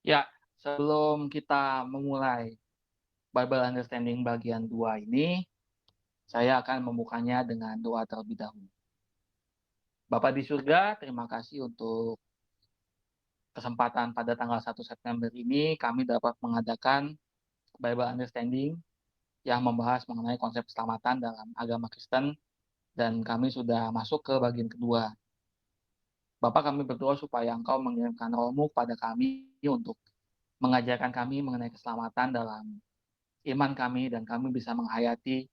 Ya, sebelum kita memulai Bible Understanding bagian 2 ini, saya akan membukanya dengan doa terlebih dahulu. Bapa di surga, terima kasih untuk kesempatan pada tanggal 1 September ini kami dapat mengadakan Bible Understanding yang membahas mengenai konsep keselamatan dalam agama Kristen dan kami sudah masuk ke bagian kedua. Bapak, kami berdoa supaya Engkau mengirimkan roh-Mu kepada kami untuk mengajarkan kami mengenai keselamatan dalam iman kami dan kami bisa menghayati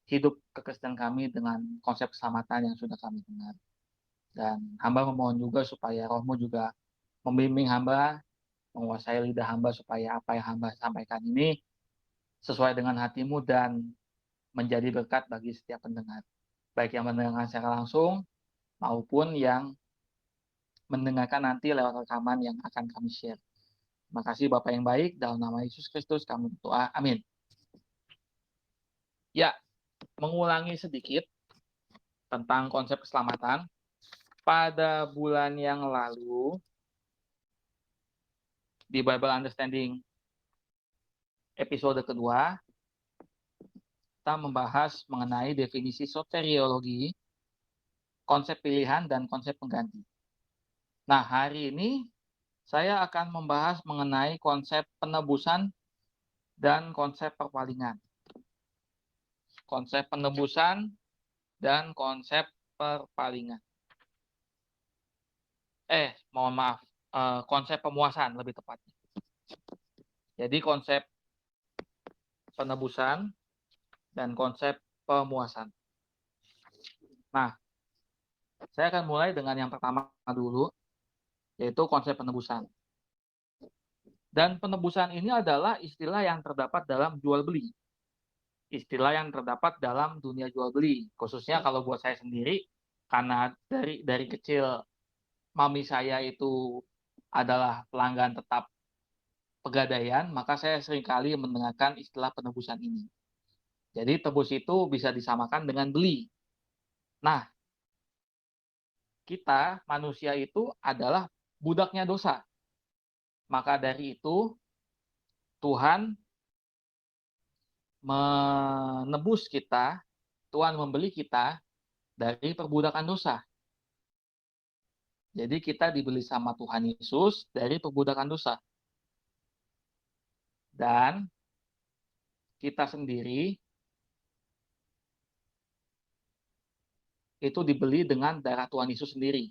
hidup kekristenan kami dengan konsep keselamatan yang sudah kami dengar. Dan hamba memohon juga supaya roh-Mu juga membimbing hamba, menguasai lidah hamba supaya apa yang hamba sampaikan ini sesuai dengan hati-Mu dan menjadi berkat bagi setiap pendengar. Baik yang mendengarkan secara langsung maupun yang mendengarkan nanti lewat rekaman yang akan kami share. Terima kasih Bapak yang baik, dalam nama Yesus Kristus kami berdoa, amin. Ya, mengulangi sedikit tentang konsep keselamatan. Pada bulan yang lalu, di Bible Understanding episode kedua, kita membahas mengenai definisi soteriologi, konsep pilihan, dan konsep pengganti. Nah, hari ini saya akan membahas mengenai konsep penebusan dan konsep perpalingan. Konsep penebusan dan konsep perpalingan. Mohon maaf, konsep pemuasan lebih tepatnya. Jadi konsep penebusan dan konsep pemuasan. Nah, saya akan mulai dengan yang pertama dulu, yaitu konsep penebusan. Dan penebusan ini adalah istilah yang terdapat dalam jual beli. Istilah yang terdapat dalam dunia jual beli. Khususnya kalau buat saya sendiri, karena dari kecil mami saya itu adalah pelanggan tetap Pegadaian, maka saya seringkali mendengarkan istilah penebusan ini. Jadi tebus itu bisa disamakan dengan beli. Nah, kita manusia itu adalah budaknya dosa. Maka dari itu Tuhan menebus kita, Tuhan membeli kita dari perbudakan dosa. Jadi kita dibeli sama Tuhan Yesus dari perbudakan dosa. Dan kita sendiri itu dibeli dengan darah Tuhan Yesus sendiri.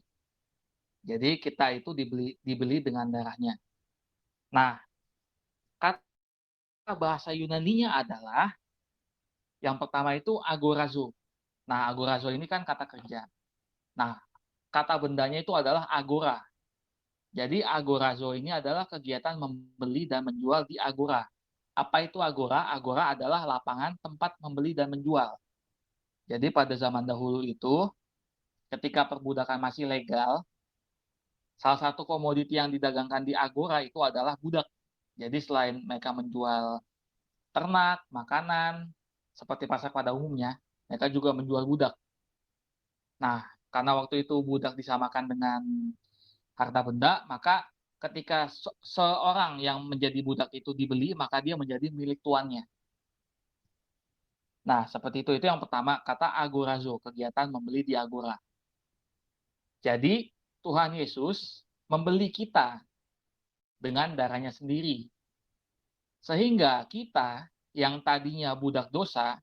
Jadi kita itu dibeli dengan darahnya. Nah, kata bahasa Yunaninya adalah yang pertama itu agorazo. Nah, agorazo ini kan kata kerja. Nah, kata bendanya itu adalah agora. Jadi agorazo ini adalah kegiatan membeli dan menjual di agora. Apa itu agora? Agora adalah lapangan tempat membeli dan menjual. Jadi pada zaman dahulu itu, ketika perbudakan masih legal, salah satu komoditi yang didagangkan di agora itu adalah budak. Jadi selain mereka menjual ternak, makanan, seperti pasar pada umumnya, mereka juga menjual budak. Nah, karena waktu itu budak disamakan dengan harta benda, maka ketika seorang yang menjadi budak itu dibeli, maka dia menjadi milik tuannya. Nah, seperti itu yang pertama, kata agorazo, kegiatan membeli di agora. Jadi, Tuhan Yesus membeli kita dengan darahnya sendiri. Sehingga kita yang tadinya budak dosa,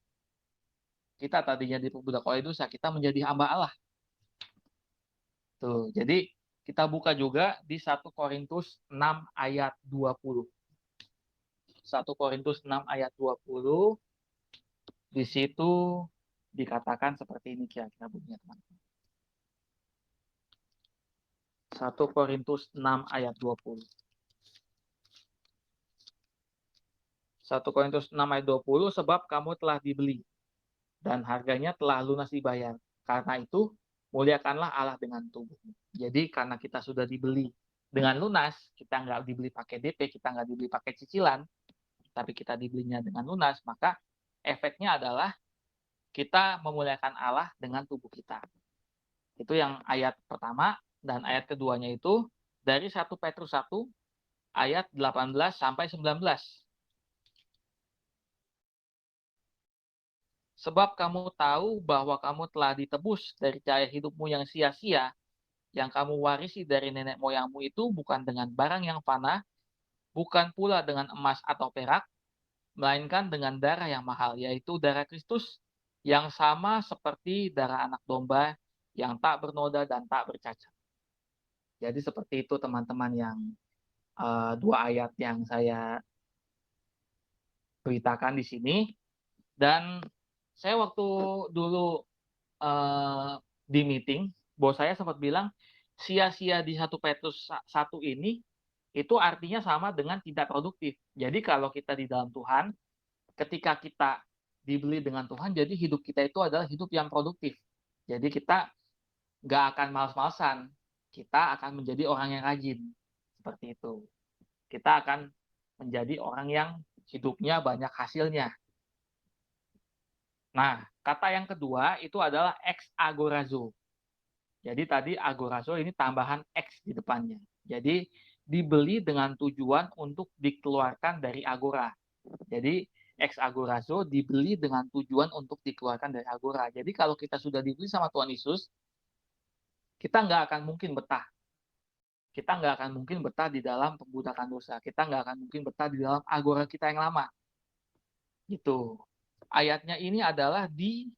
kita tadinya diperbudak oleh dosa, kita menjadi hamba Allah. Tuh, jadi kita buka juga di 1 Korintus 6 ayat 20. 1 Korintus 6 ayat 20, di situ dikatakan seperti ini kira-kira bunyinya, teman-teman. 1 Korintus 6 ayat 20. 1 Korintus 6 ayat 20, sebab kamu telah dibeli dan harganya telah lunas dibayar. Karena itu, muliakanlah Allah dengan tubuhmu. Jadi karena kita sudah dibeli dengan lunas, kita nggak dibeli pakai DP, kita nggak dibeli pakai cicilan, tapi kita dibelinya dengan lunas, maka efeknya adalah kita memuliakan Allah dengan tubuh kita. Itu yang ayat pertama, dan ayat keduanya itu dari 1 Petrus 1 ayat 18 sampai 19. Sebab kamu tahu bahwa kamu telah ditebus dari gaya hidupmu yang sia-sia, yang kamu warisi dari nenek moyangmu itu bukan dengan barang yang fana, bukan pula dengan emas atau perak, melainkan dengan darah yang mahal, yaitu darah Kristus, yang sama seperti darah anak domba, yang tak bernoda dan tak bercacat. Jadi seperti itu teman-teman yang dua ayat yang saya beritakan di sini. Dan saya waktu dulu di meeting, bos saya sempat bilang, sia-sia di 1 Petrus 1 ini, itu artinya sama dengan tidak produktif. Jadi kalau kita di dalam Tuhan, ketika kita dibeli dengan Tuhan, jadi hidup kita itu adalah hidup yang produktif. Jadi kita nggak akan males-malesan, kita akan menjadi orang yang rajin. Seperti itu. Kita akan menjadi orang yang hidupnya banyak hasilnya. Nah, kata yang kedua itu adalah ex agorazo. Jadi tadi agorazo ini tambahan X di depannya. Jadi dibeli dengan tujuan untuk dikeluarkan dari agora. Jadi ex agorazo dibeli dengan tujuan untuk dikeluarkan dari agora. Jadi kalau kita sudah dibeli sama Tuhan Yesus, kita nggak akan mungkin betah. Kita nggak akan mungkin betah di dalam perbudakan dosa. Kita nggak akan mungkin betah di dalam agora kita yang lama. Gitu. Ayatnya ini adalah di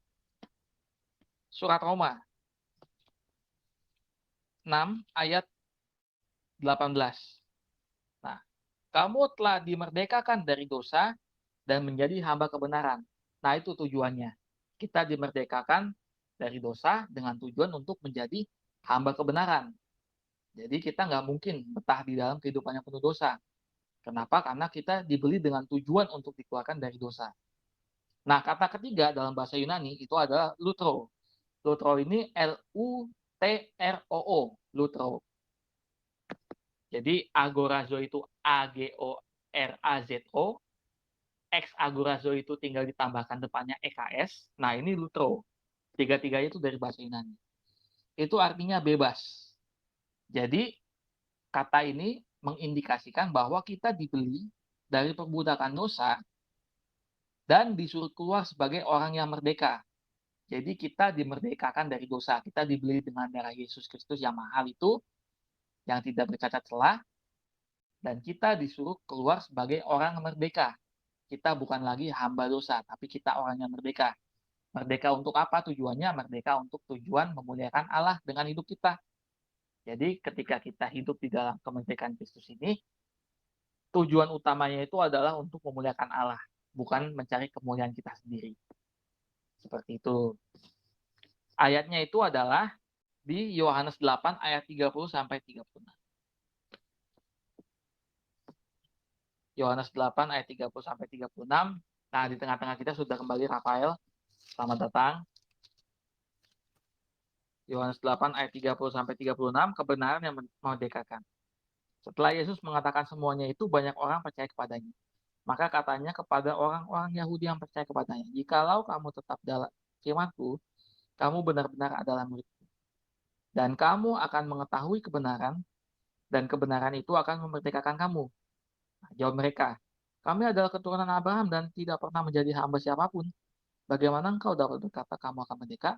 surat Roma 6 ayat 18. Nah, kamu telah dimerdekakan dari dosa dan menjadi hamba kebenaran. Nah, itu tujuannya. Kita dimerdekakan dari dosa dengan tujuan untuk menjadi hamba kebenaran. Jadi kita nggak mungkin betah di dalam kehidupan yang penuh dosa. Kenapa? Karena kita dibeli dengan tujuan untuk dikeluarkan dari dosa. Nah, kata ketiga dalam bahasa Yunani itu adalah lutro. Lutro ini L-U-T-R-O-O, lutro. Jadi agorazo itu A-G-O-R-A-Z-O, X agorazo itu tinggal ditambahkan depannya EKS. Nah, ini lutro. Tiga-tiganya itu dari bahasa Yunani. Itu artinya bebas. Jadi, kata ini mengindikasikan bahwa kita dibeli dari perbudakan dosa dan disuruh keluar sebagai orang yang merdeka. Jadi kita dimerdekakan dari dosa. Kita dibeli dengan darah Yesus Kristus yang mahal itu, yang tidak bercacat celah, dan kita disuruh keluar sebagai orang merdeka. Kita bukan lagi hamba dosa, tapi kita orang yang merdeka. Merdeka untuk apa tujuannya? Merdeka untuk tujuan memuliakan Allah dengan hidup kita. Jadi ketika kita hidup di dalam kemerdekaan Kristus ini, tujuan utamanya itu adalah untuk memuliakan Allah, bukan mencari kemuliaan kita sendiri. Seperti itu. Ayatnya itu adalah di Yohanes 8 ayat 30 sampai 36. Yohanes 8 ayat 30 sampai 36. Nah, di tengah-tengah kita sudah kembali Rafael. Selamat datang. Yohanes 8 ayat 30 sampai 36, kebenaran yang memerdekakan. Setelah Yesus mengatakan semuanya itu, banyak orang percaya kepadanya. Maka katanya kepada orang-orang Yahudi yang percaya kepadanya, jikalau kamu tetap dalam firman-Ku, kamu benar-benar adalah murid-Ku. Dan kamu akan mengetahui kebenaran, dan kebenaran itu akan memerdekakan kamu. Nah, jawab mereka, kami adalah keturunan Abraham dan tidak pernah menjadi hamba siapapun. Bagaimana engkau dapat berkata kamu akan merdeka?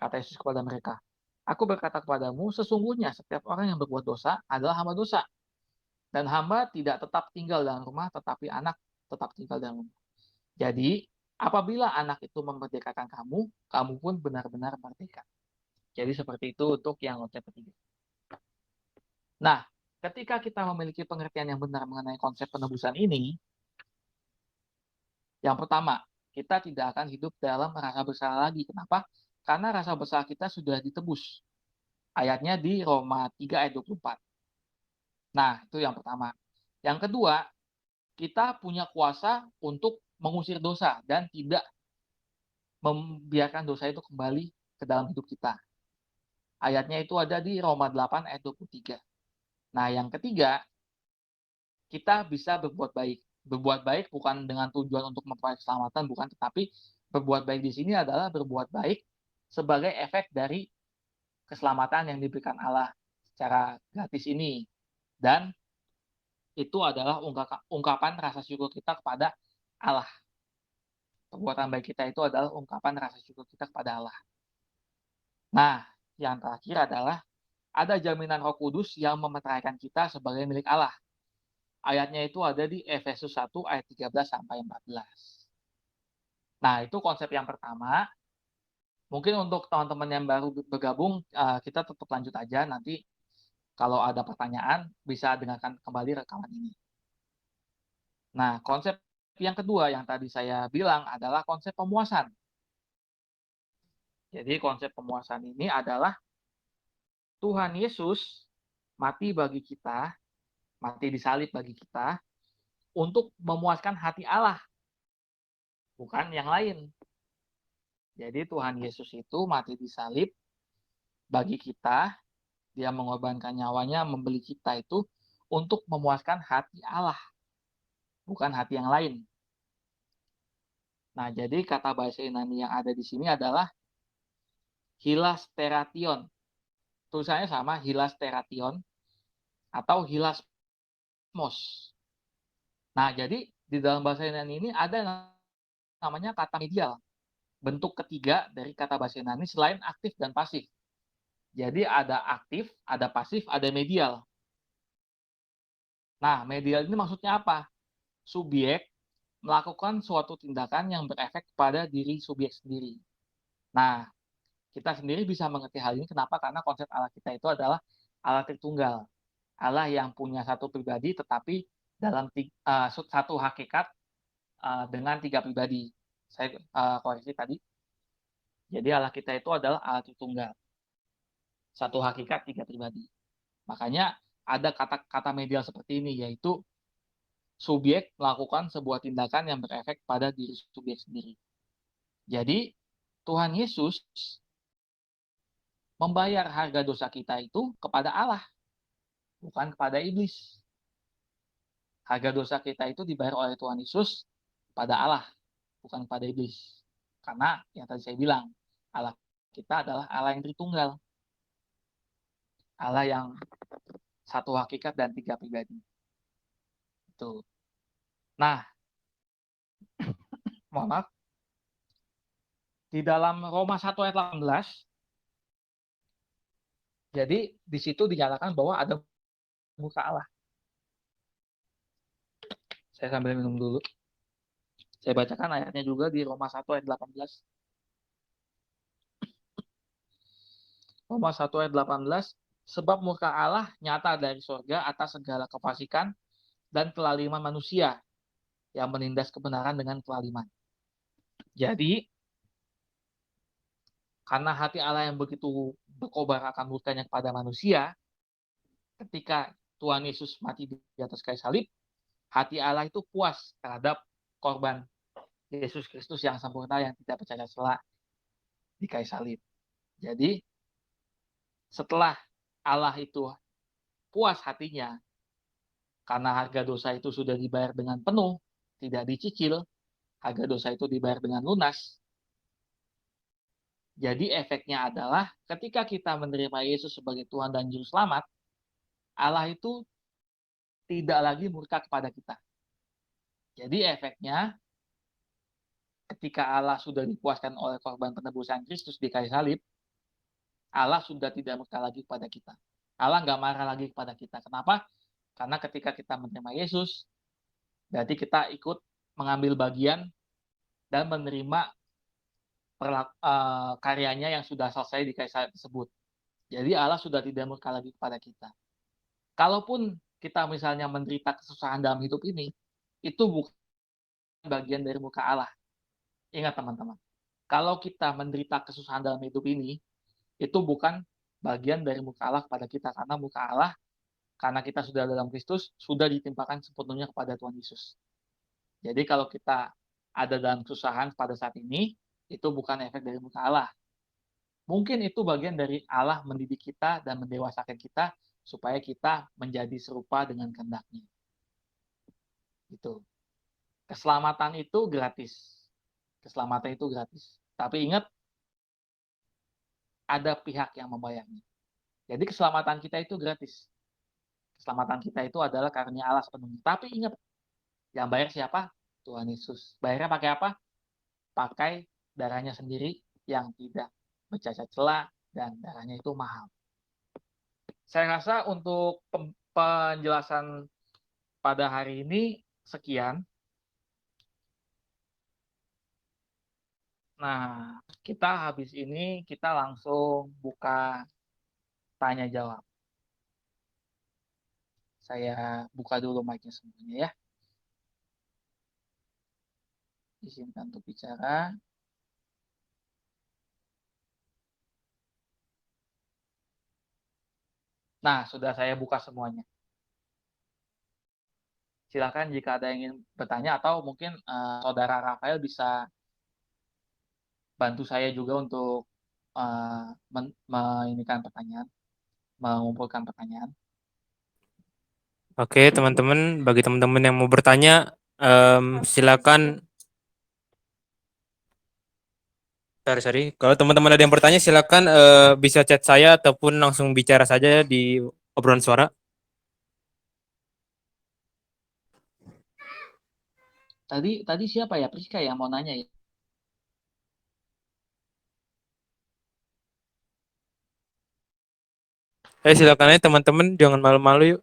Kata Yesus kepada mereka, aku berkata kepadamu, sesungguhnya setiap orang yang berbuat dosa adalah hamba dosa. Dan hamba tidak tetap tinggal dalam rumah, tetapi anak tetap tinggal dalam rumah. Jadi, apabila anak itu memerdekakan kamu, kamu pun benar-benar merdeka. Jadi seperti itu untuk yang konsep ketiga. Nah, ketika kita memiliki pengertian yang benar mengenai konsep penebusan ini, yang pertama, kita tidak akan hidup dalam rasa bersalah lagi. Kenapa? Karena rasa bersalah kita sudah ditebus. Ayatnya di Roma 3 ayat 24. Nah, itu yang pertama. Yang kedua, kita punya kuasa untuk mengusir dosa dan tidak membiarkan dosa itu kembali ke dalam hidup kita. Ayatnya itu ada di Roma 8 ayat 23. Nah, yang ketiga, kita bisa berbuat baik. Berbuat baik bukan dengan tujuan untuk memperoleh keselamatan, bukan, tetapi berbuat baik di sini adalah berbuat baik sebagai efek dari keselamatan yang diberikan Allah secara gratis ini. Dan itu adalah ungkapan rasa syukur kita kepada Allah. Perbuatan baik kita itu adalah ungkapan rasa syukur kita kepada Allah. Nah, yang terakhir adalah ada jaminan Roh Kudus yang memeteraikan kita sebagai milik Allah. Ayatnya itu ada di Efesus 1 ayat 13 sampai 14. Nah, itu konsep yang pertama. Mungkin untuk teman-teman yang baru bergabung, kita tetap lanjut aja. Nanti kalau ada pertanyaan, bisa dengarkan kembali rekaman ini. Nah, konsep yang kedua yang tadi saya bilang adalah konsep pemuasan. Jadi konsep pemuasan ini adalah Tuhan Yesus mati bagi kita, mati disalib bagi kita, untuk memuaskan hati Allah, bukan yang lain. Jadi Tuhan Yesus itu mati disalib bagi kita, dia mengorbankan nyawanya membeli kita itu untuk memuaskan hati Allah, bukan hati yang lain. Nah, jadi kata bahasa Yunani yang ada di sini adalah hilasterion. Tulisannya sama, hilasterion atau hilasmos. Nah, jadi di dalam bahasa Yunani ini ada namanya kata medial. Bentuk ketiga dari kata bahasa Yunani selain aktif dan pasif. Jadi ada aktif, ada pasif, ada medial. Nah, medial ini maksudnya apa? Subjek melakukan suatu tindakan yang berefek pada diri subjek sendiri. Nah, kita sendiri bisa mengerti hal ini kenapa? Karena konsep Allah kita itu adalah Allah Tritunggal. Allah yang punya satu pribadi tetapi dalam satu hakikat dengan tiga pribadi. Saya koreksi tadi. Jadi Allah kita itu adalah Allah Tritunggal. Satu hakikat, tiga pribadi. Makanya ada kata-kata medial seperti ini, yaitu subjek melakukan sebuah tindakan yang berefek pada diri subjek sendiri. Jadi, Tuhan Yesus membayar harga dosa kita itu kepada Allah, bukan kepada iblis. Harga dosa kita itu dibayar oleh Tuhan Yesus kepada Allah, bukan kepada iblis. Karena yang tadi saya bilang, Allah kita adalah Allah yang Tritunggal. Allah yang satu hakikat dan tiga pribadi. Itu. Nah, mohon maaf. Di dalam Roma 1 ayat 18, jadi di situ dinyatakan bahwa ada muka Allah. Saya sambil minum dulu. Saya bacakan ayatnya juga di Roma 1 ayat 18. Roma 1 ayat 18, sebab murka Allah nyata dari surga atas segala kefasikan dan kelaliman manusia yang menindas kebenaran dengan kelaliman. Jadi, karena hati Allah yang begitu berkobar akan murkanya kepada manusia, ketika Tuhan Yesus mati di atas kayu salib, hati Allah itu puas terhadap korban Yesus Kristus yang sempurna yang tidak bercacat celah di kayu salib. Jadi, setelah Allah itu puas hatinya, karena harga dosa itu sudah dibayar dengan penuh, tidak dicicil, harga dosa itu dibayar dengan lunas. Jadi efeknya adalah ketika kita menerima Yesus sebagai Tuhan dan Juru Selamat, Allah itu tidak lagi murka kepada kita. Jadi efeknya ketika Allah sudah dipuaskan oleh korban penebusan Kristus di kayu salib, Allah sudah tidak murka lagi kepada kita. Allah nggak marah lagi kepada kita. Kenapa? Karena ketika kita menerima Yesus, berarti kita ikut mengambil bagian dan menerima karyanya yang sudah selesai di kayu salib tersebut. Jadi Allah sudah tidak murka lagi kepada kita. Kalaupun kita misalnya menderita kesusahan dalam hidup ini, itu bukan bagian dari muka Allah. Ingat teman-teman, kalau kita menderita kesusahan dalam hidup ini, itu bukan bagian dari muka Allah kepada kita. Karena muka Allah, karena kita sudah dalam Kristus, sudah ditimpakan sepenuhnya kepada Tuhan Yesus. Jadi kalau kita ada dalam kesusahan pada saat ini, itu bukan efek dari muka Allah. Mungkin itu bagian dari Allah mendidik kita dan mendewasakan kita supaya kita menjadi serupa dengan kehendak-Nya. Itu. Keselamatan itu gratis. Keselamatan itu gratis. Tapi ingat, ada pihak yang membayarnya. Jadi keselamatan kita itu gratis. keselamatan kita itu adalah karunia Allah sepenuhnya. Tapi ingat, yang bayar siapa? Tuhan Yesus. Bayarnya pakai apa? Pakai darahnya sendiri yang tidak bercacat celah dan darahnya itu mahal. Saya rasa untuk penjelasan pada hari ini sekian. Nah, kita habis ini kita langsung buka tanya jawab. Saya buka dulu mic-nya semuanya ya. Izinkan untuk bicara. Nah, sudah saya buka semuanya. Silakan jika ada yang ingin bertanya atau mungkin saudara Rafael bisa bantu saya juga untuk mengumpulkan pertanyaan. Oke, teman-teman, bagi teman-teman yang mau bertanya, silakan. Sorry. Kalau teman-teman ada yang bertanya, silakan bisa chat saya ataupun langsung bicara saja di obrolan suara. Tadi siapa ya? Priska yang mau nanya ya? Silakan aja teman-teman, jangan malu-malu yuk.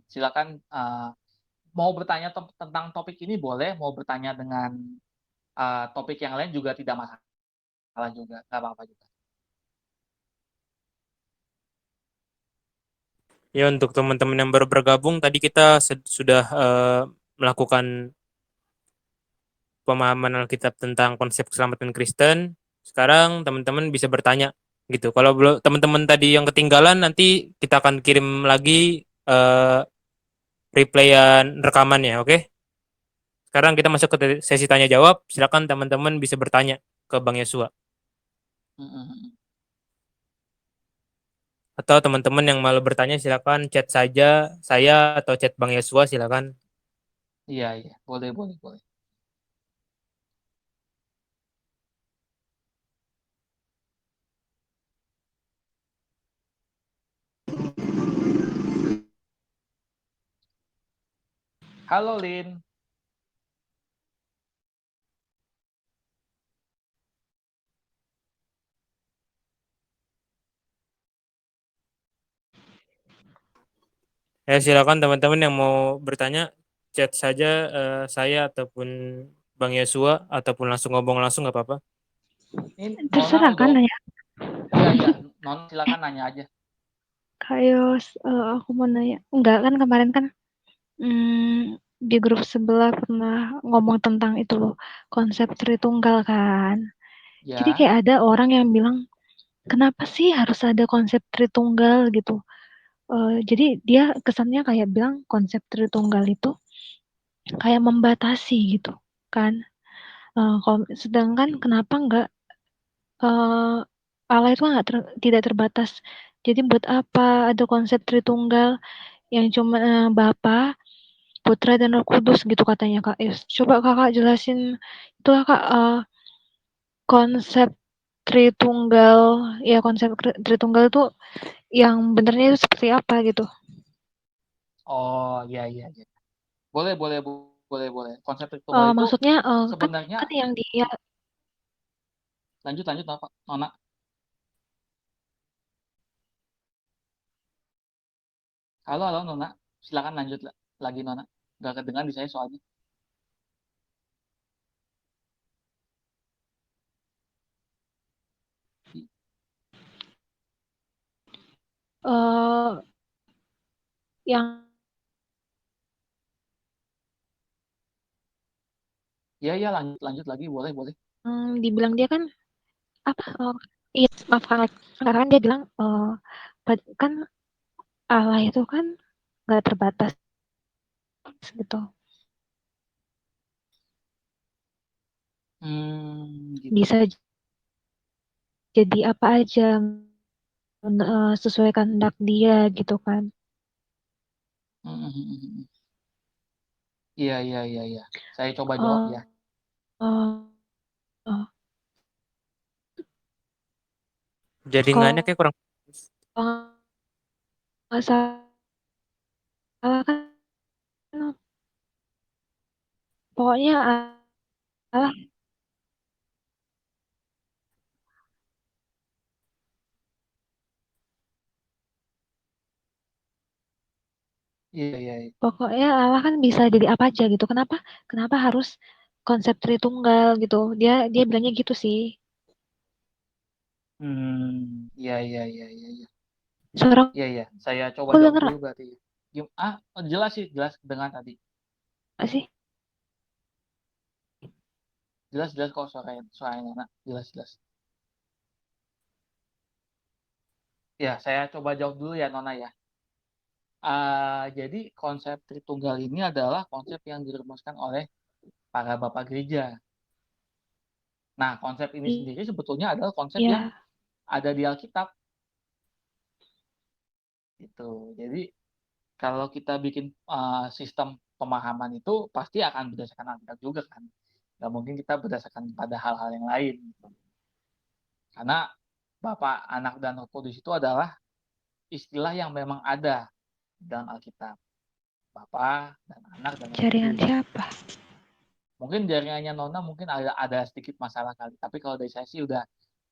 Silakan mau bertanya tentang topik ini boleh, mau bertanya dengan topik yang lain juga tidak masalah juga, nggak apa-apa juga. Ya, untuk teman-teman yang baru bergabung, tadi kita sudah melakukan pemahaman Alkitab tentang konsep keselamatan Kristen. Sekarang teman-teman bisa bertanya gitu. Kalau belum teman-teman tadi yang ketinggalan, nanti kita akan kirim lagi replayan rekamannya, oke? Sekarang kita masuk ke sesi tanya jawab. Silakan teman-teman bisa bertanya ke Bang Yesua. Atau teman-teman yang malu bertanya silakan chat saja saya atau chat Bang Yesua silakan. Iya, boleh. Halo Lin. Ya silakan teman-teman yang mau bertanya chat saja saya ataupun Bang Yesua ataupun langsung ngomong langsung nggak apa-apa. Ini Nona Terserah kan udah, nanya. iya, Nona silakan nanya aja. Kak Yos, aku mau nanya. Enggak kan kemarin kan di grup sebelah pernah ngomong tentang itu loh, konsep Tritunggal kan. Jadi Ya. kayak ada orang yang bilang, kenapa sih harus ada konsep Tritunggal gitu. Jadi dia kesannya kayak bilang konsep Tritunggal itu kayak membatasi gitu kan. Sedangkan kenapa enggak Allah itu kan tidak terbatas. Jadi buat apa ada konsep Tritunggal yang cuma Bapa, Putra dan Roh Kudus gitu katanya Kak Is. Coba Kakak jelasin itu Kak konsep Tritunggal ya konsep Tritunggal itu yang benernya itu seperti apa gitu. Oh, iya. Boleh. Konsep Tritunggal itu Maksudnya sebenarnya kan yang dia lanjut Nona. Halo Nona. Silakan lanjut lagi Nona. Gak kedengar di saya soalnya. yang Iya, lanjut lagi boleh. dibilang dia kan apa iya maaf karena dia bilang kan Allah itu kan nggak terbatas gitu. Gitu. Bisa jadi apa aja sesuai kehendak dia gitu kan. Iya. Saya coba jawab Uh, ya. uh, uh, Jaringannya kayak kurang. Kalau nggak salah kan pokoknya Allah Iya, iya, iya. pokoknya Allah kan bisa jadi apa aja gitu. Kenapa harus konsep Tritunggal gitu? Dia bilangnya gitu sih. Iya, iya, iya, iya, iya. Suara Iya, iya. Saya coba aku jawab denger dulu berarti. Jelas sih, jelas dengar tadi. nggak sih? Jelas, jelas kok suaranya Nona. Jelas, jelas. Ya, saya coba jawab dulu ya Nona ya. Jadi konsep Tritunggal ini adalah konsep yang dirumuskan oleh para bapak gereja. Nah, konsep ini sendiri sebetulnya adalah konsep yang Iya, ada di Alkitab. Gitu. Jadi kalau kita bikin sistem pemahaman itu pasti akan berdasarkan Alkitab juga kan. Nggak mungkin kita berdasarkan pada hal-hal yang lain. Gitu. Karena Bapa, Anak, dan Roh Kudus itu adalah istilah yang memang ada dalam Alkitab. Bapa dan Anak dan Roh jaringan Kudus. siapa? Mungkin jaringannya Nona mungkin ada sedikit masalah kali. Tapi kalau dari saya sih udah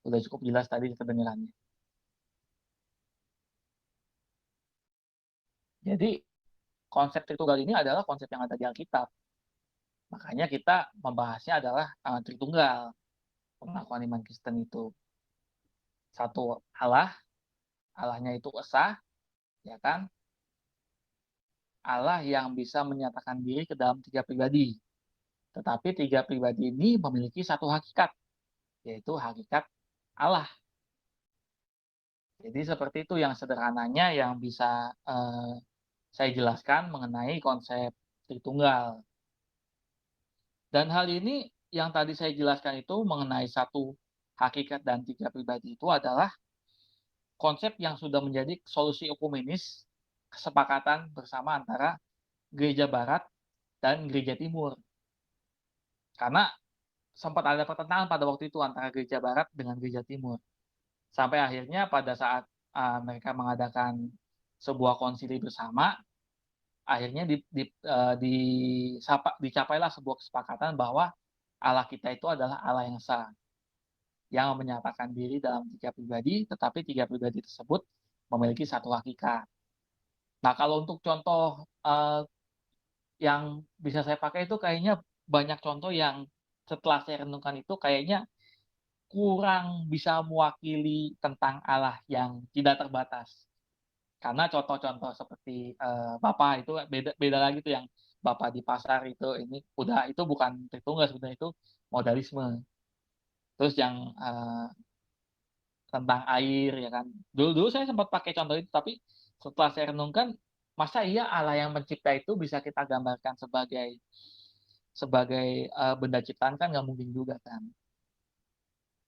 cukup jelas tadi kedengarannya. Jadi konsep Tritunggal ini adalah konsep yang ada di Alkitab. Makanya kita membahasnya adalah Tritunggal. Pengakuan iman Kristen itu satu Allah, Allahnya itu esa, ya kan? Allah yang bisa menyatakan diri ke dalam tiga pribadi. Tetapi tiga pribadi ini memiliki satu hakikat, yaitu hakikat Allah. Jadi seperti itu yang sederhananya yang bisa saya jelaskan mengenai konsep Tritunggal. Dan hal ini yang tadi saya jelaskan itu mengenai satu hakikat dan tiga pribadi itu adalah konsep yang sudah menjadi solusi ekumenis kesepakatan bersama antara gereja barat dan gereja timur. Karena sempat ada pertentangan pada waktu itu antara gereja barat dengan gereja timur. Sampai akhirnya pada saat mereka mengadakan sebuah konsili bersama, akhirnya dicapailah sebuah kesepakatan bahwa Allah kita itu adalah Allah yang esa, yang menyatakan diri dalam tiga pribadi, tetapi tiga pribadi tersebut memiliki satu hakikat. Nah, kalau untuk contoh yang bisa saya pakai itu kayaknya banyak contoh yang setelah saya renungkan itu kayaknya kurang bisa mewakili tentang Allah yang tidak terbatas. Karena contoh-contoh seperti Bapak itu beda beda lagi tuh yang Bapak di pasar itu ini udah itu bukan Tritunggal sebenarnya itu modalisme. Terus yang tentang air ya kan. Dulu saya sempat pakai contoh itu tapi setelah saya renungkan masa iya Allah yang mencipta itu bisa kita gambarkan sebagai benda ciptaan kan nggak mungkin juga kan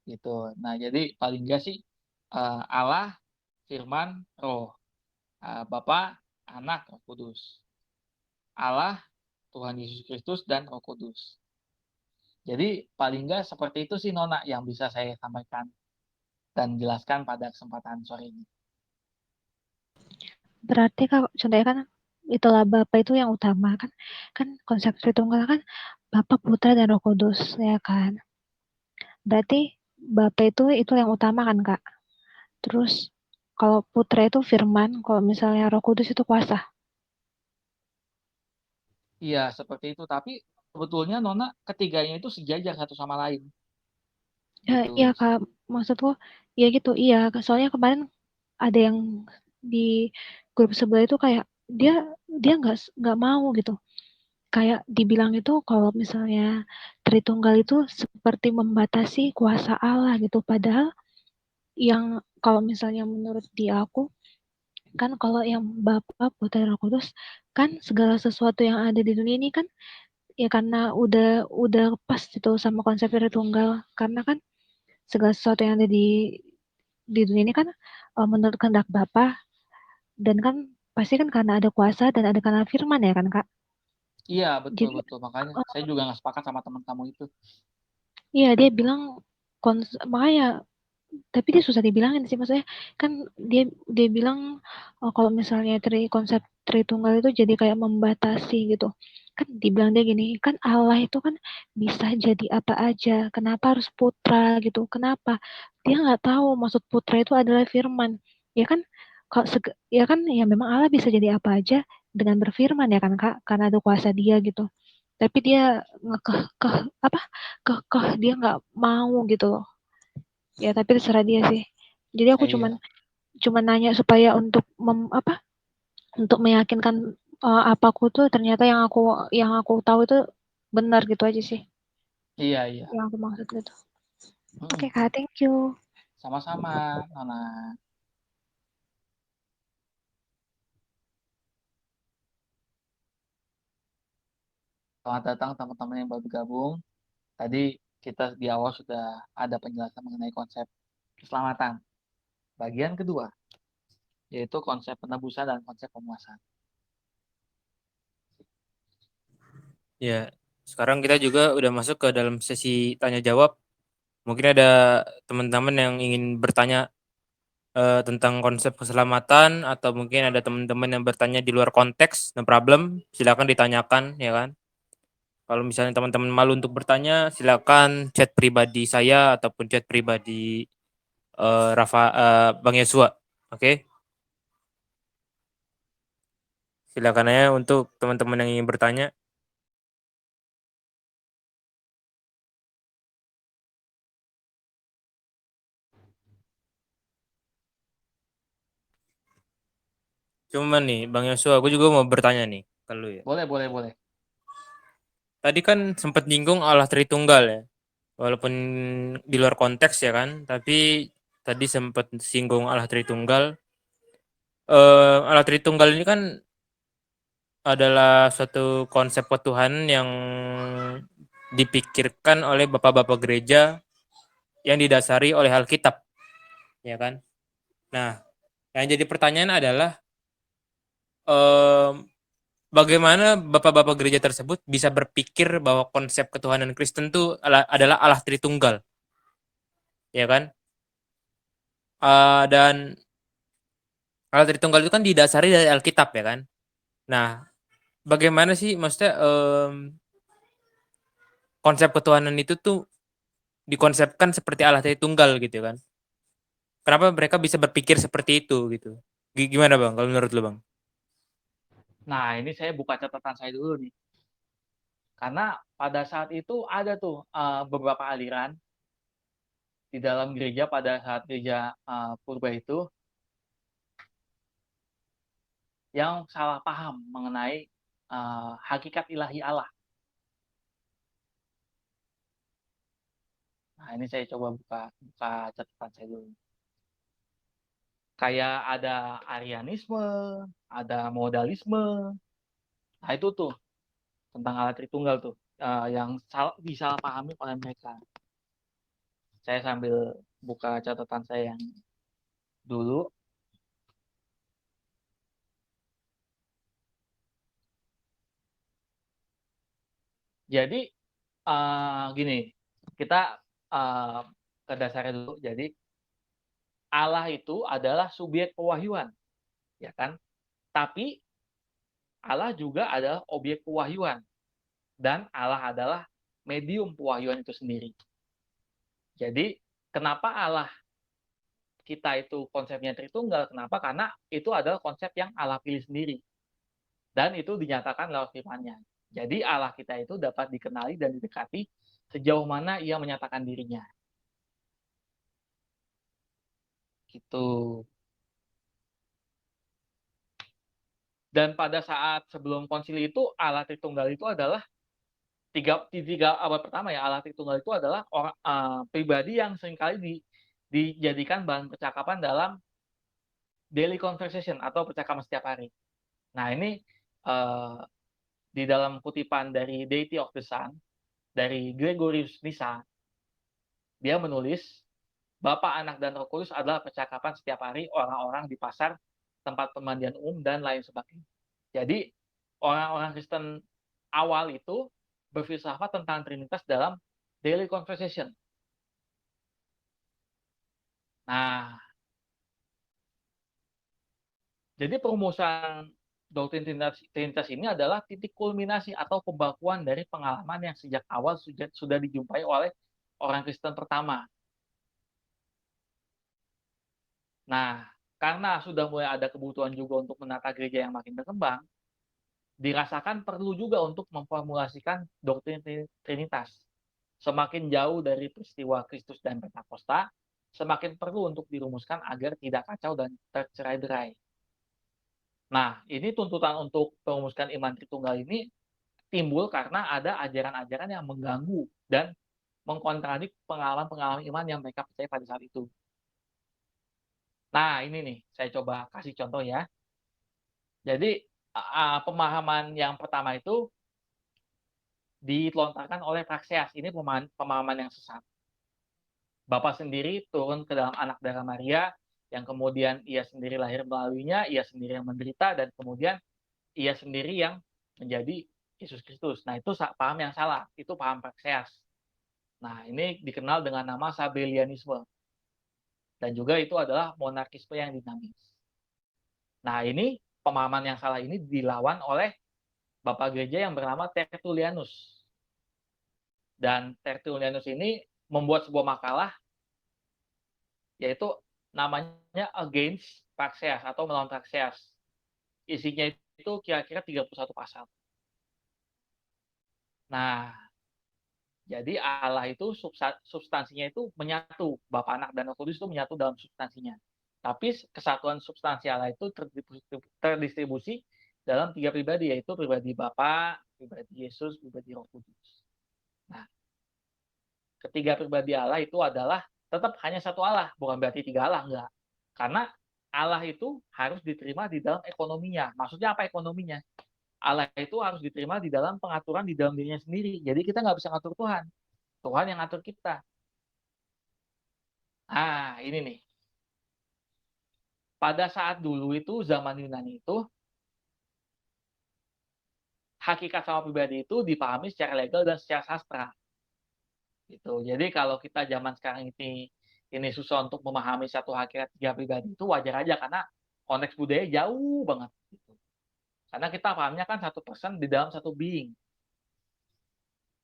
gitu. Nah jadi paling nggak sih Allah, Firman, Roh, Bapa, Anak, Roh Kudus. Allah, Tuhan Yesus Kristus dan Roh Kudus. Jadi paling nggak seperti itu sih Nona yang bisa saya sampaikan dan jelaskan pada kesempatan sore ini. Berarti kalau contohnya kan itulah Bapa itu yang utama kan. Kan konsep Tritunggal kan Bapa, Putra, dan Roh Kudus ya kan. Berarti Bapa itu yang utama kan Kak. Terus kalau Putra itu firman, kalau misalnya Roh Kudus itu kuasa. Iya seperti itu. Tapi sebetulnya Nona ketiganya itu sejajar satu sama lain. Ya, Gitu. iya Kak, maksudku ya gitu. Iya, soalnya kemarin ada yang di grup sebelah itu kayak dia dia nggak mau gitu. Kayak dibilang itu kalau misalnya Tritunggal itu seperti membatasi kuasa Allah gitu. Padahal yang kalau misalnya menurut dia aku kan kalau yang Bapa, Putra, Roh Kudus kan segala sesuatu yang ada di dunia ini kan ya karena udah pas gitu sama konsep Tritunggal karena kan segala sesuatu yang ada di dunia ini kan menurut kehendak Bapa dan kan pasti kan karena ada kuasa dan ada karena firman ya kan Kak. Iya betul Jadi betul makanya saya juga nggak sepakat sama teman kamu itu. iya dia bilang makanya tapi dia susah dibilangin sih, maksudnya kan dia bilang, kalau misalnya konsep Tritunggal itu jadi kayak membatasi gitu. Kan dibilang dia gini, "Kan Allah itu kan bisa jadi apa aja, kenapa harus putra gitu, kenapa?" Dia nggak tahu maksud putra itu adalah firman. Ya kan ya kan ya memang Allah bisa jadi apa aja dengan berfirman ya kan, Kak, karena ada kuasa dia gitu. Tapi dia apa, dia nggak mau gitu loh. Ya tapi terserah dia sih. Jadi aku cuman Iya, cuman nanya supaya untuk untuk meyakinkan apaku tuh ternyata yang aku tahu itu benar gitu aja sih. iya, iya. Yang aku maksud gitu. Oke, Mm-mm. Kak, thank you. Sama-sama, Nona. Selamat datang teman-teman yang baru bergabung. Tadi kita di awal sudah ada penjelasan mengenai konsep keselamatan. Bagian kedua, yaitu konsep penebusan dan konsep pemuasan. Ya, sekarang kita juga udah masuk ke dalam sesi tanya jawab. Mungkin ada teman-teman yang ingin bertanya tentang konsep keselamatan, atau mungkin ada teman-teman yang bertanya di luar konteks, no problem, silakan ditanyakan ya kan. Kalau misalnya teman-teman malu untuk bertanya, silakan chat pribadi saya ataupun chat pribadi Bang Yesua. Oke, silakan aja untuk teman-teman yang ingin bertanya. Cuman nih, Bang Yosua, aku juga mau bertanya nih ke lu ya. Boleh, boleh, boleh. Tadi kan sempat nyinggung Allah Tritunggal ya. Walaupun di luar konteks ya kan, tapi tadi sempat singgung Allah Tritunggal. Allah Tritunggal ini kan adalah suatu konsep ketuhanan yang dipikirkan oleh bapak-bapak gereja yang didasari oleh Alkitab, ya kan? Nah, yang jadi pertanyaan adalah em, bagaimana bapak-bapak gereja tersebut bisa berpikir bahwa konsep ketuhanan Kristen itu adalah Allah Tritunggal, ya kan? Dan Allah Tritunggal itu kan didasari dari Alkitab ya kan? Nah, bagaimana sih maksudnya konsep ketuhanan itu tuh dikonsepkan seperti Allah Tritunggal gitu kan? Kenapa mereka bisa berpikir seperti itu gitu? Gimana bang? Kalau menurut lu bang? Nah, ini saya buka catatan saya dulu nih. Karena pada saat itu ada tuh beberapa aliran di dalam gereja pada saat gereja purba itu yang salah paham mengenai hakikat ilahi Allah. Nah, ini saya coba buka buka catatan saya dulu. Kayak ada Arianisme, ada modalisme. Nah, itu tuh tentang Allah Tritunggal tuh yang disalahpahami oleh mereka. Saya sambil buka catatan saya yang dulu. Jadi gini, kita ke dasarnya dulu. Jadi Allah itu adalah subjek pewahyuan, ya kan? Tapi Allah juga adalah objek pewahyuan dan Allah adalah medium pewahyuan itu sendiri. Jadi kenapa Allah kita itu konsepnya Tritunggal? Kenapa? Karena itu adalah konsep yang Allah pilih sendiri dan itu dinyatakan lewat firman-Nya. Jadi Allah kita itu dapat dikenali dan didekati sejauh mana Ia menyatakan dirinya. Gitu. Dan pada saat sebelum konsili itu Allah Tritunggal itu adalah tiga abad pertama ya, Allah Tritunggal itu adalah orang pribadi yang seringkali dijadikan bahan percakapan dalam daily conversation atau percakapan setiap hari. Nah, ini di dalam kutipan dari Deity of the Sun dari Gregorius Nyssa, dia menulis Bapa, Anak, dan Roh Kudus adalah percakapan setiap hari orang-orang di pasar, tempat pemandian umum, dan lain sebagainya. Jadi, orang-orang Kristen awal itu berfilsafat tentang Trinitas dalam daily conversation. Nah, jadi perumusan doktrin Trinitas ini adalah titik kulminasi atau pembakuan dari pengalaman yang sejak awal sudah dijumpai oleh orang Kristen pertama. Nah, karena sudah mulai ada kebutuhan juga untuk menata gereja yang makin berkembang, dirasakan perlu juga untuk memformulasikan doktrin Trinitas. Semakin jauh dari peristiwa Kristus dan Pentakosta, semakin perlu untuk dirumuskan agar tidak kacau dan tercerai-berai. Nah, ini tuntutan untuk merumuskan iman Tritunggal ini timbul karena ada ajaran-ajaran yang mengganggu dan mengkontradik pengalaman-pengalaman iman yang mereka percaya pada saat itu. Nah, ini nih, saya coba kasih contoh ya. Jadi, pemahaman yang pertama itu dilontarkan oleh Praxeas. Ini pemahaman yang sesat. Bapa sendiri turun ke dalam anak darah Maria, yang kemudian ia sendiri lahir melaluinya, ia sendiri yang menderita, dan kemudian ia sendiri yang menjadi Yesus Kristus. Nah, itu paham yang salah. Itu paham Praxeas. Nah, ini dikenal dengan nama Sabellianisme. Dan juga itu adalah monarkisme yang dinamis. Nah, ini pemahaman yang salah ini dilawan oleh Bapak Gereja yang bernama Tertullianus. Dan Tertullianus ini membuat sebuah makalah, yaitu namanya Against Praxeas atau melawan Praxeas. Isinya itu kira-kira 31 pasal. Nah, jadi Allah itu substansinya itu menyatu. Bapa, Anak, dan Roh Kudus itu menyatu dalam substansinya. Tapi kesatuan substansi Allah itu terdistribusi dalam 3 pribadi, yaitu pribadi Bapa, pribadi Yesus, pribadi Roh Kudus. Nah, ketiga pribadi Allah itu adalah tetap hanya satu Allah, bukan berarti 3 Allah, enggak. Karena Allah itu harus diterima di dalam ekonominya. Maksudnya apa ekonominya? Allah itu harus diterima di dalam pengaturan di dalam dirinya sendiri. Jadi kita nggak bisa ngatur Tuhan. Tuhan yang ngatur kita. Ah, ini nih. Pada saat dulu itu, zaman Yunani itu, hakikat sama pribadi itu dipahami secara legal dan secara sastra. Gitu. Jadi kalau kita zaman sekarang ini susah untuk memahami satu hakikat 3 pribadi itu wajar aja karena konteks budaya jauh banget. Gitu. Karena kita pahamnya kan satu person di dalam satu being.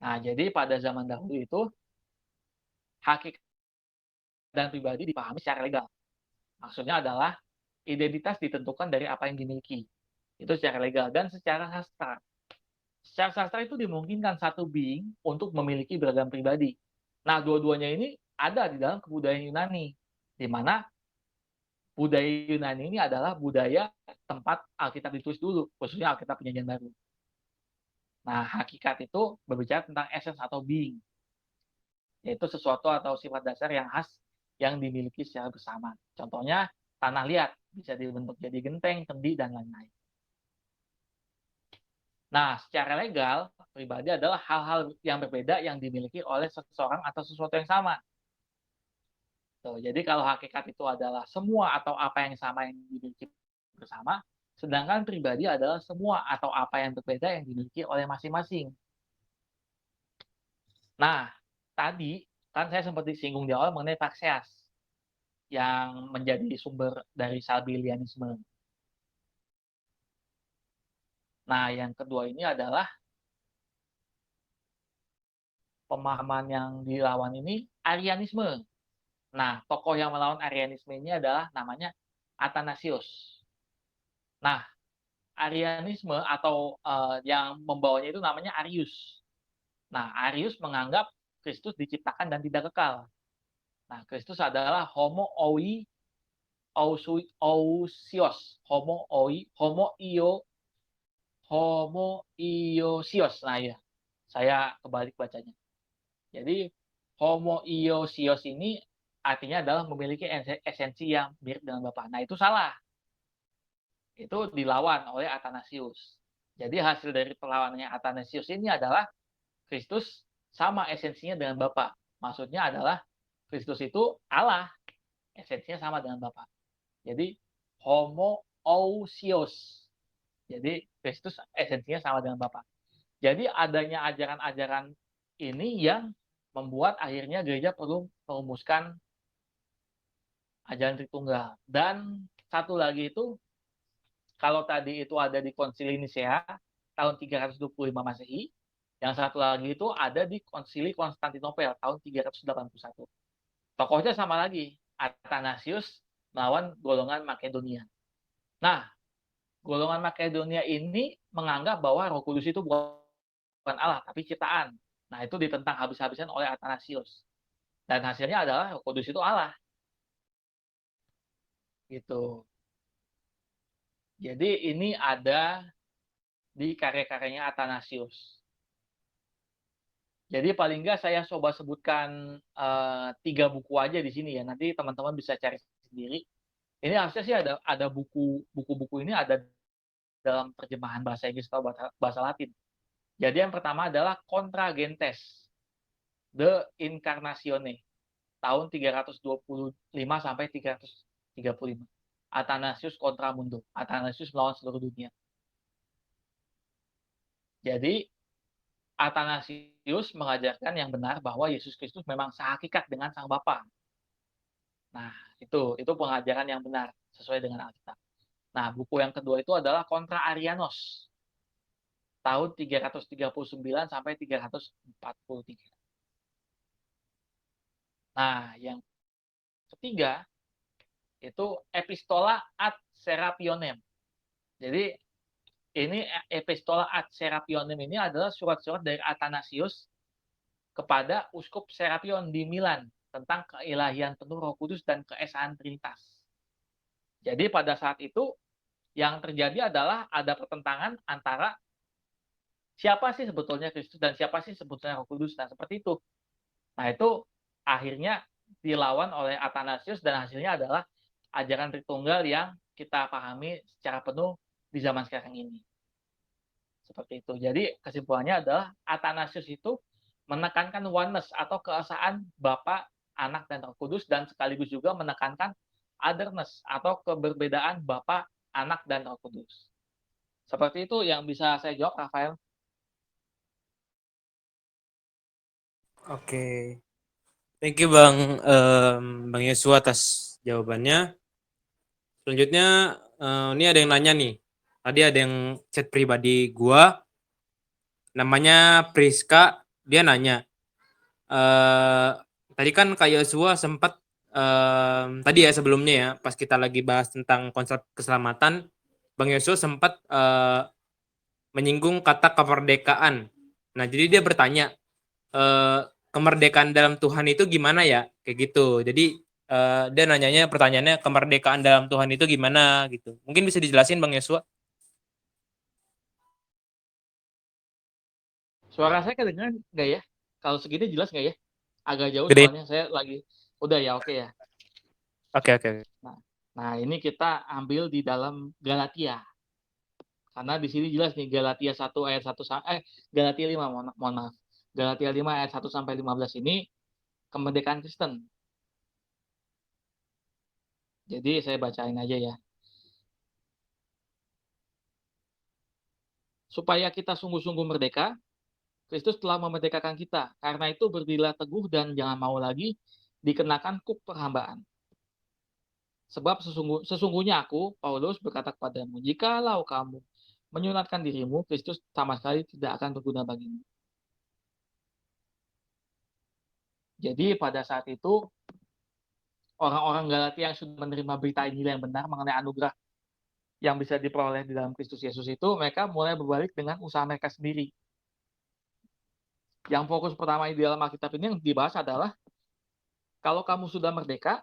Nah, jadi pada zaman dahulu itu hakikat dan pribadi dipahami secara legal. Maksudnya adalah identitas ditentukan dari apa yang dimiliki. Itu secara legal dan secara sastra. Secara sastra itu dimungkinkan satu being untuk memiliki beragam pribadi. Nah, dua-duanya ini ada di dalam kebudayaan Yunani, di mana budaya Yunani ini adalah budaya tempat Alkitab ditulis dulu, khususnya Alkitab Perjanjian Baru. Nah, hakikat itu berbicara tentang essence atau being, yaitu sesuatu atau sifat dasar yang khas yang dimiliki secara bersama. Contohnya, tanah liat bisa dibentuk jadi genteng, kendi, dan lain-lain. Nah, secara legal, pribadi adalah hal-hal yang berbeda yang dimiliki oleh seseorang atau sesuatu yang sama. Tuh, jadi kalau hakikat itu adalah semua atau apa yang sama yang dimiliki bersama, sedangkan pribadi adalah semua atau apa yang berbeda yang dimiliki oleh masing-masing. Nah, tadi kan saya sempat disinggung di awal mengenai Praxeas yang menjadi sumber dari Sabellianisme. Nah, yang kedua ini adalah pemahaman yang dilawan ini Arianisme. Nah, tokoh yang melawan Arianisme ini adalah namanya Athanasius. Nah, Arianisme atau yang membawanya itu namanya Arius. Nah, Arius menganggap Kristus diciptakan dan tidak kekal. Nah, Kristus adalah homo ousios, homo iousios. Nah, ya, saya kebalik bacanya. Jadi, homo iousios ini artinya adalah memiliki esensi yang mirip dengan Bapa. Nah, itu salah. Itu dilawan oleh Athanasius. Jadi hasil dari perlawanannya Athanasius ini adalah Kristus sama esensinya dengan Bapa. Maksudnya adalah Kristus itu Allah, esensinya sama dengan Bapa. Jadi homo ousios. Jadi Kristus esensinya sama dengan Bapa. Jadi adanya ajaran-ajaran ini yang membuat akhirnya gereja perlu merumuskan ajaran Tritunggal. Dan satu lagi itu, kalau tadi itu ada di Konsili Nisea tahun 325 Masehi, yang satu lagi itu ada di Konsili Konstantinopel tahun 381. Tokohnya sama lagi, Athanasius melawan golongan Makedonia. Nah, golongan Makedonia ini menganggap bahwa Roh Kudus itu bukan Allah, tapi ciptaan. Nah, itu ditentang habis-habisan oleh Athanasius. Dan hasilnya adalah Roh Kudus itu Allah. Gitu. Jadi ini ada di karya-karyanya Athanasius. Jadi paling nggak saya coba sebutkan 3 buku aja di sini ya. Nanti teman-teman bisa cari sendiri. Ini harusnya sih ada buku-buku ini ada dalam terjemahan bahasa Inggris atau bahasa Latin. Jadi yang pertama adalah Contra Gentes, De Incarnatione, tahun 325 sampai 335. Athanasius Contra Mundo, Athanasius melawan seluruh dunia. Jadi Athanasius mengajarkan yang benar bahwa Yesus Kristus memang sehakikat dengan Sang Bapa. Nah, itu pengajaran yang benar sesuai dengan Alkitab. Nah, buku yang kedua itu adalah Contra Arianos, tahun 339 sampai 343. Nah, yang ketiga itu Epistola ad Serapionem. Jadi ini Epistola ad Serapionem ini adalah surat-surat dari Athanasius kepada Uskup Serapion di Milan tentang keilahian penuh Roh Kudus dan keesaan Trinitas. Jadi pada saat itu yang terjadi adalah ada pertentangan antara siapa sih sebetulnya Kristus dan siapa sih sebetulnya Roh Kudus. Nah, seperti itu. Nah, itu akhirnya dilawan oleh Athanasius dan hasilnya adalah ajaran Tritunggal yang kita pahami secara penuh di zaman sekarang ini. Seperti itu. Jadi kesimpulannya adalah Athanasius itu menekankan oneness atau keesaan Bapa, Anak, dan Roh Kudus dan sekaligus juga menekankan otherness atau keberbedaan Bapa, Anak, dan Roh Kudus. Seperti itu yang bisa saya jawab, Rafael. Oke. Thank you Bang Yosua atas jawabannya. Selanjutnya ini ada yang nanya nih. Tadi ada yang chat pribadi gua. Namanya Priska, dia nanya. Tadi kan Kak Yosua sempat tadi ya sebelumnya ya, pas kita lagi bahas tentang konsep keselamatan, Bang Yosua sempat menyinggung kata kemerdekaan. Nah, jadi dia bertanya, kemerdekaan dalam Tuhan itu gimana ya? Kayak gitu. Jadi dia nanyanya, pertanyaannya kemerdekaan dalam Tuhan itu gimana gitu. Mungkin bisa dijelasin Bang Yosua? Suara saya kedengeran nggak ya? Kalau segini jelas nggak ya? Agak jauh Gede. soalnya saya lagi. Udah ya, oke ya. Oke. Nah, ini kita ambil di dalam Galatia. Karena di sini jelas nih Galatia 1 ayat 1 Galatia 5 mohon maaf. Galatia 5 ayat 1 sampai 15 ini kemerdekaan Kristen. Jadi saya bacain aja ya. Supaya kita sungguh-sungguh merdeka, Kristus telah memerdekakan kita. Karena itu berdirilah teguh dan jangan mau lagi dikenakan kuk perhambaan. Sebab sesungguhnya aku, Paulus, berkata kepadamu, jikalau kamu menyunatkan dirimu, Kristus sama sekali tidak akan berguna bagimu. Jadi pada saat itu, orang-orang Galatia yang sudah menerima berita Injil yang benar mengenai anugerah yang bisa diperoleh di dalam Kristus Yesus itu, mereka mulai berbalik dengan usaha mereka sendiri. Yang fokus pertama di dalam Alkitab ini yang dibahas adalah, kalau kamu sudah merdeka,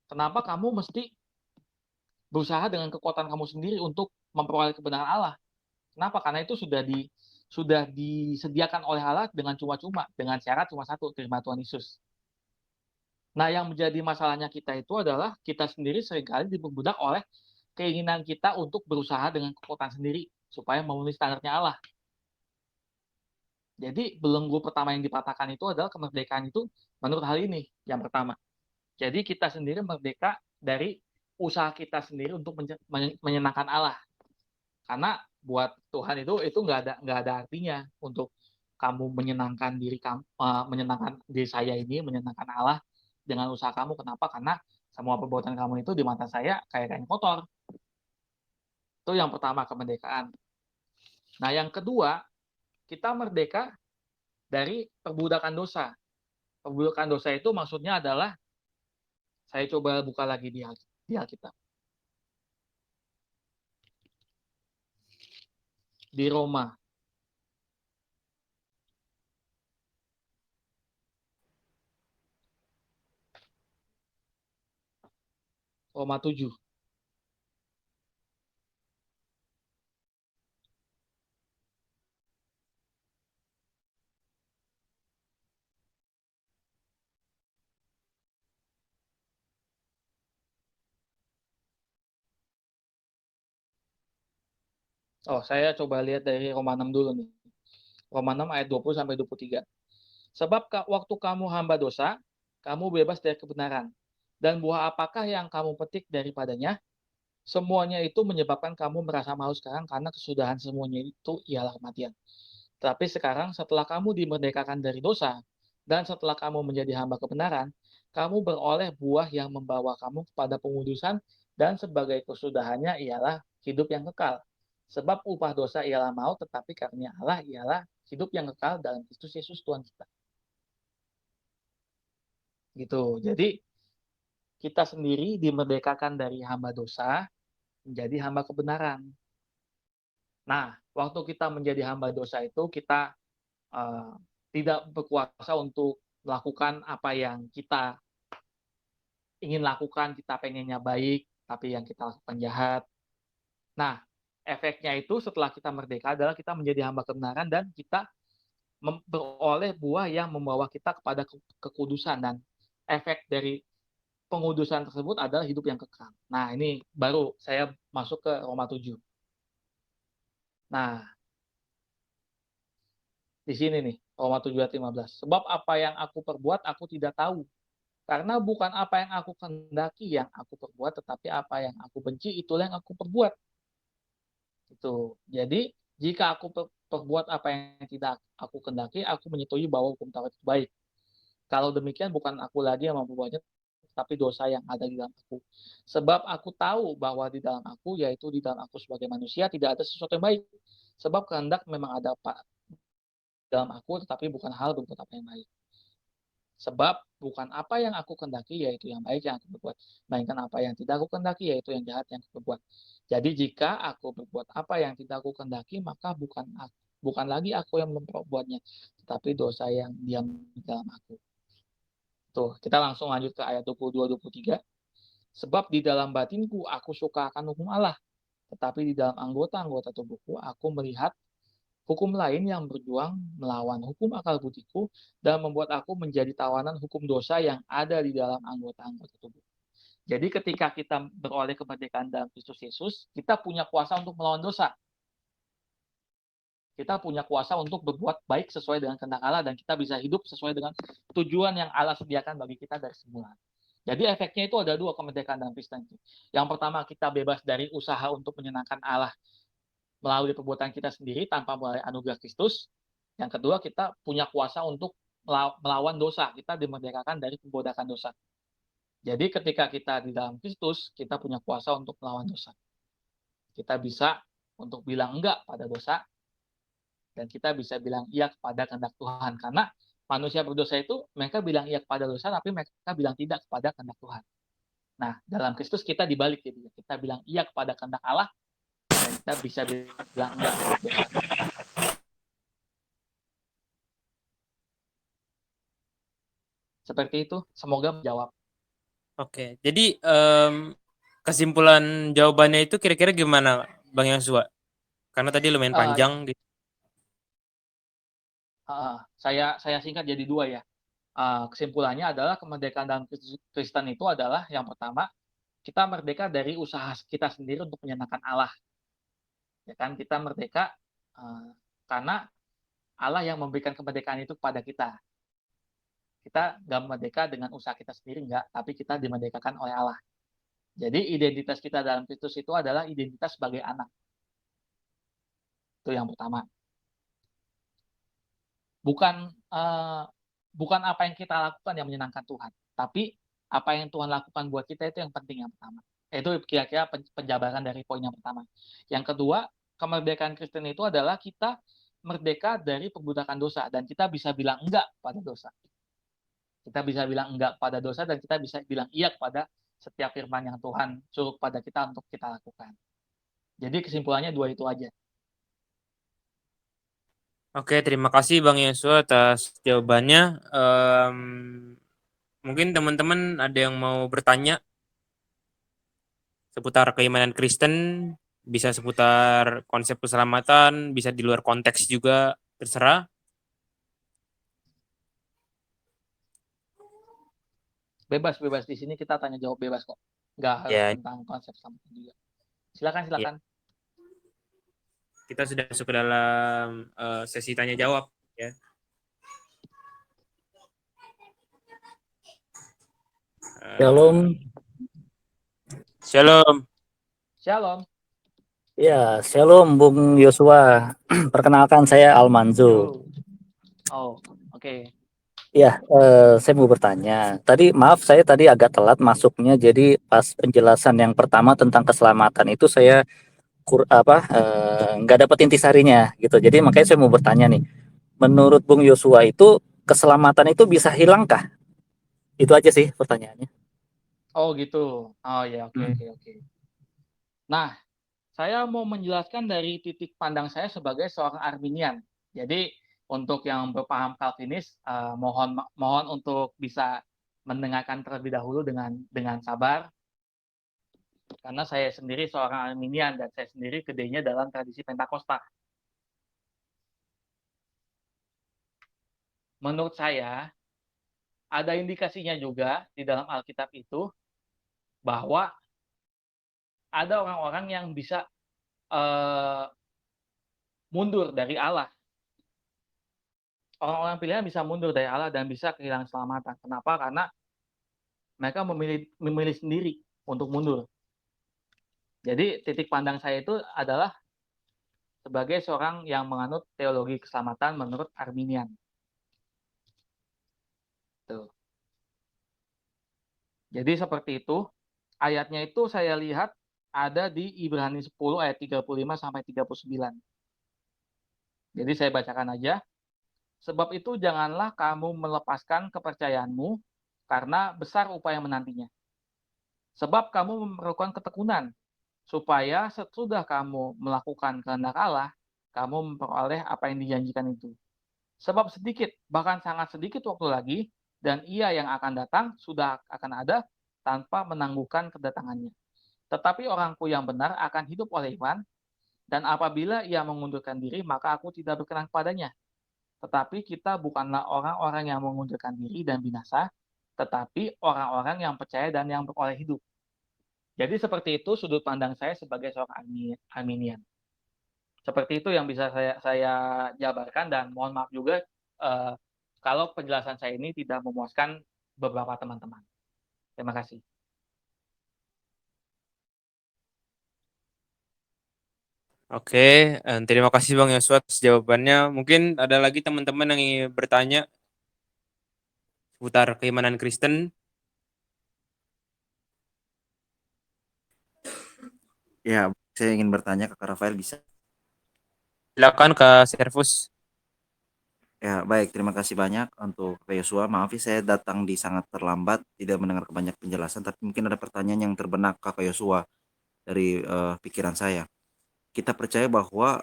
kenapa kamu mesti berusaha dengan kekuatan kamu sendiri untuk memperoleh kebenaran Allah? Kenapa? Karena itu sudah disediakan oleh Allah dengan cuma-cuma, dengan syarat cuma satu, terima Tuhan Yesus. Nah, yang menjadi masalahnya kita itu adalah kita sendiri seringkali diperbudak oleh keinginan kita untuk berusaha dengan kekuatan sendiri supaya memenuhi standarnya Allah. Jadi belenggu pertama yang dipatahkan itu adalah kemerdekaan itu menurut hal ini yang pertama. Jadi kita sendiri merdeka dari usaha kita sendiri untuk menyenangkan Allah. Karena buat Tuhan itu nggak ada artinya untuk kamu menyenangkan diri kamu, menyenangkan diri saya ini, menyenangkan Allah dengan usaha kamu. Kenapa? Karena Semua perbuatan kamu itu di mata saya kayak kain kotor. Itu yang pertama, kemerdekaan. Nah, yang kedua, kita merdeka dari perbudakan dosa. Perbudakan dosa itu maksudnya adalah, saya coba buka lagi di Alkitab. Di Roma. Roma 7. Oh, saya coba lihat dari Roma 6 dulu nih. Roma 6 ayat 20 sampai 23. Sebab waktu kamu hamba dosa, kamu bebas dari kebenaran. Dan buah apakah yang kamu petik daripadanya? Semuanya itu menyebabkan kamu merasa malu sekarang karena kesudahan semuanya itu ialah kematian. Tapi sekarang setelah kamu dimerdekakan dari dosa, dan setelah kamu menjadi hamba kebenaran, kamu beroleh buah yang membawa kamu kepada pengudusan, dan sebagai kesudahannya ialah hidup yang kekal. Sebab upah dosa ialah maut, tetapi karunia Allah ialah hidup yang kekal dalam Kristus Yesus Tuhan kita. Gitu. Jadi kita sendiri dimerdekakan dari hamba dosa menjadi hamba kebenaran. Nah, waktu kita menjadi hamba dosa itu kita tidak berkuasa untuk melakukan apa yang kita ingin lakukan, kita pengennya baik, tapi yang kita lakukan jahat. Nah, efeknya itu setelah kita merdeka adalah kita menjadi hamba kebenaran dan kita memperoleh buah yang membawa kita kepada kekudusan, dan efek dari pengudusan tersebut adalah hidup yang kekal. Nah, ini baru saya masuk ke Roma 7. Nah, di sini nih, Roma 7 ayat 15. Sebab apa yang aku perbuat aku tidak tahu. Karena bukan apa yang aku kehendaki yang aku perbuat, tetapi apa yang aku benci itulah yang aku perbuat. Itu. Jadi, jika aku perbuat apa yang tidak aku kehendaki, aku menyetujui bahwa hukum Taurat itu baik. Kalau demikian bukan aku lagi yang memperbuatnya, tapi dosa yang ada di dalam aku. Sebab aku tahu bahwa di dalam aku, yaitu di dalam aku sebagai manusia, tidak ada sesuatu yang baik. Sebab kehendak memang ada dalam aku, tetapi bukan hal berbuat apa yang baik. Sebab bukan apa yang aku kehendaki, yaitu yang baik yang aku berbuat, melainkan apa yang tidak aku kehendaki, yaitu yang jahat yang aku berbuat. Jadi jika aku berbuat apa yang tidak aku kehendaki, maka bukan lagi aku yang memperbuatnya, tetapi dosa yang diam di dalam aku. Tuh, kita langsung lanjut ke ayat 22-23. Sebab di dalam batinku aku suka akan hukum Allah, tetapi di dalam anggota-anggota tubuhku aku melihat hukum lain yang berjuang melawan hukum akal budiku dan membuat aku menjadi tawanan hukum dosa yang ada di dalam anggota-anggota tubuh. Jadi ketika kita beroleh kemerdekaan dalam Kristus Yesus, kita punya kuasa untuk melawan dosa. Kita punya kuasa untuk berbuat baik sesuai dengan kehendak Allah, dan kita bisa hidup sesuai dengan tujuan yang Allah sediakan bagi kita dari semula. Jadi efeknya itu ada dua, kemerdekaan dalam Kristen. Yang pertama, kita bebas dari usaha untuk menyenangkan Allah melalui perbuatan kita sendiri tanpa melalui anugerah Kristus. Yang kedua, kita punya kuasa untuk melawan dosa. Kita dimerdekakan dari perbudakan dosa. Jadi ketika kita di dalam Kristus, kita punya kuasa untuk melawan dosa. Kita bisa untuk bilang enggak pada dosa, dan kita bisa bilang iya kepada kehendak Tuhan. Karena manusia berdosa itu, mereka bilang iya kepada dosa, tapi mereka bilang tidak kepada kehendak Tuhan. Nah, dalam Kristus kita dibalik. Jadi kita bilang iya kepada kehendak Allah, dan kita bisa bilang enggak kepada dosa. Seperti itu, semoga menjawab. Oke, jadi kesimpulan jawabannya itu kira-kira gimana, Bang Yosua? Karena tadi lumayan panjang. Saya singkat jadi dua ya. Kesimpulannya adalah kemerdekaan dalam Kristen itu adalah, yang pertama, kita merdeka dari usaha kita sendiri untuk menyenangkan Allah. Ya kan, kita merdeka karena Allah yang memberikan kemerdekaan itu kepada kita. Kita nggak merdeka dengan usaha kita sendiri, nggak, tapi kita dimerdekakan oleh Allah. Jadi identitas kita dalam Kristus itu adalah identitas sebagai anak. Itu yang pertama. Bukan apa yang kita lakukan yang menyenangkan Tuhan, tapi Apa yang Tuhan lakukan buat kita itu yang penting yang pertama. Itu kira-kira penjabaran dari poin yang pertama. Yang kedua, kemerdekaan Kristen itu adalah kita merdeka dari perbudakan dosa dan kita bisa bilang enggak pada dosa. Kita bisa bilang enggak pada dosa dan kita bisa bilang iya kepada setiap firman yang Tuhan suruh pada kita untuk kita lakukan. Jadi kesimpulannya dua itu aja. Oke, terima kasih Bang Yosua atas jawabannya. Mungkin teman-teman ada yang mau bertanya seputar keimanan Kristen, bisa seputar konsep keselamatan, bisa di luar konteks juga, terserah. Bebas di sini kita tanya jawab bebas kok. Nggak harus Ya, tentang konsep sama juga. Silakan. ya, kita sudah masuk ke dalam sesi tanya jawab ya. Shalom. Shalom. Shalom. Ya, shalom Bung Yosua. Perkenalkan saya Almanzo. Oh, oke. Ya, saya mau bertanya. Maaf saya tadi agak telat masuknya. Jadi pas penjelasan yang pertama tentang keselamatan itu saya nggak dapat intisarinya gitu. Jadi makanya saya mau bertanya nih. Menurut Bung Yosua itu keselamatan itu bisa hilangkah? Itu aja sih pertanyaannya. Oh gitu. Oh ya, oke. Nah, saya mau menjelaskan dari titik pandang saya sebagai seorang Arminian. Jadi untuk yang berpaham Calvinis, mohon untuk bisa mendengarkan terlebih dahulu dengan sabar, karena saya sendiri seorang Arminian dan saya sendiri gedenya dalam tradisi Pentakosta. Menurut saya, ada indikasinya juga di dalam Alkitab itu bahwa ada orang-orang yang bisa mundur dari Allah. Orang-orang pilihan bisa mundur dari Allah dan bisa kehilangan keselamatan. Kenapa? Karena mereka memilih sendiri untuk mundur. Jadi titik pandang saya itu adalah sebagai seorang yang menganut teologi keselamatan menurut Arminian. Tuh. Jadi seperti itu. Ayatnya itu saya lihat ada di Ibrani 10 ayat 35 sampai 39. Jadi saya bacakan aja. Sebab itu janganlah kamu melepaskan kepercayaanmu karena besar upaya menantinya. Sebab kamu memerlukan ketekunan supaya sesudah kamu melakukan kehendak Allah, kamu memperoleh apa yang dijanjikan itu. Sebab sedikit, bahkan sangat sedikit waktu lagi, dan ia yang akan datang sudah akan ada tanpa menangguhkan kedatangannya. Tetapi orangku yang benar akan hidup oleh iman, dan apabila ia mengundurkan diri, maka aku tidak berkenan kepadanya. Tetapi kita bukanlah orang-orang yang mengundurkan diri dan binasa, tetapi orang-orang yang percaya dan yang beroleh hidup. Jadi seperti itu sudut pandang saya sebagai seorang Arminian. Seperti itu yang bisa saya jabarkan dan mohon maaf juga kalau penjelasan saya ini tidak memuaskan beberapa teman-teman. Terima kasih. Oke, terima kasih Bang Yosua atas jawabannya. Mungkin ada lagi teman-teman yang ingin bertanya seputar keimanan Kristen. Ya, saya ingin bertanya ke Kak Rafael, bisa? Silakan Kak Servus. Ya, baik. Terima kasih banyak untuk Kak Yosua. Maaf ya, saya datang di sangat terlambat, tidak mendengar banyak penjelasan, tapi mungkin ada pertanyaan yang terbenak Kak Yosua dari pikiran saya. Kita percaya bahwa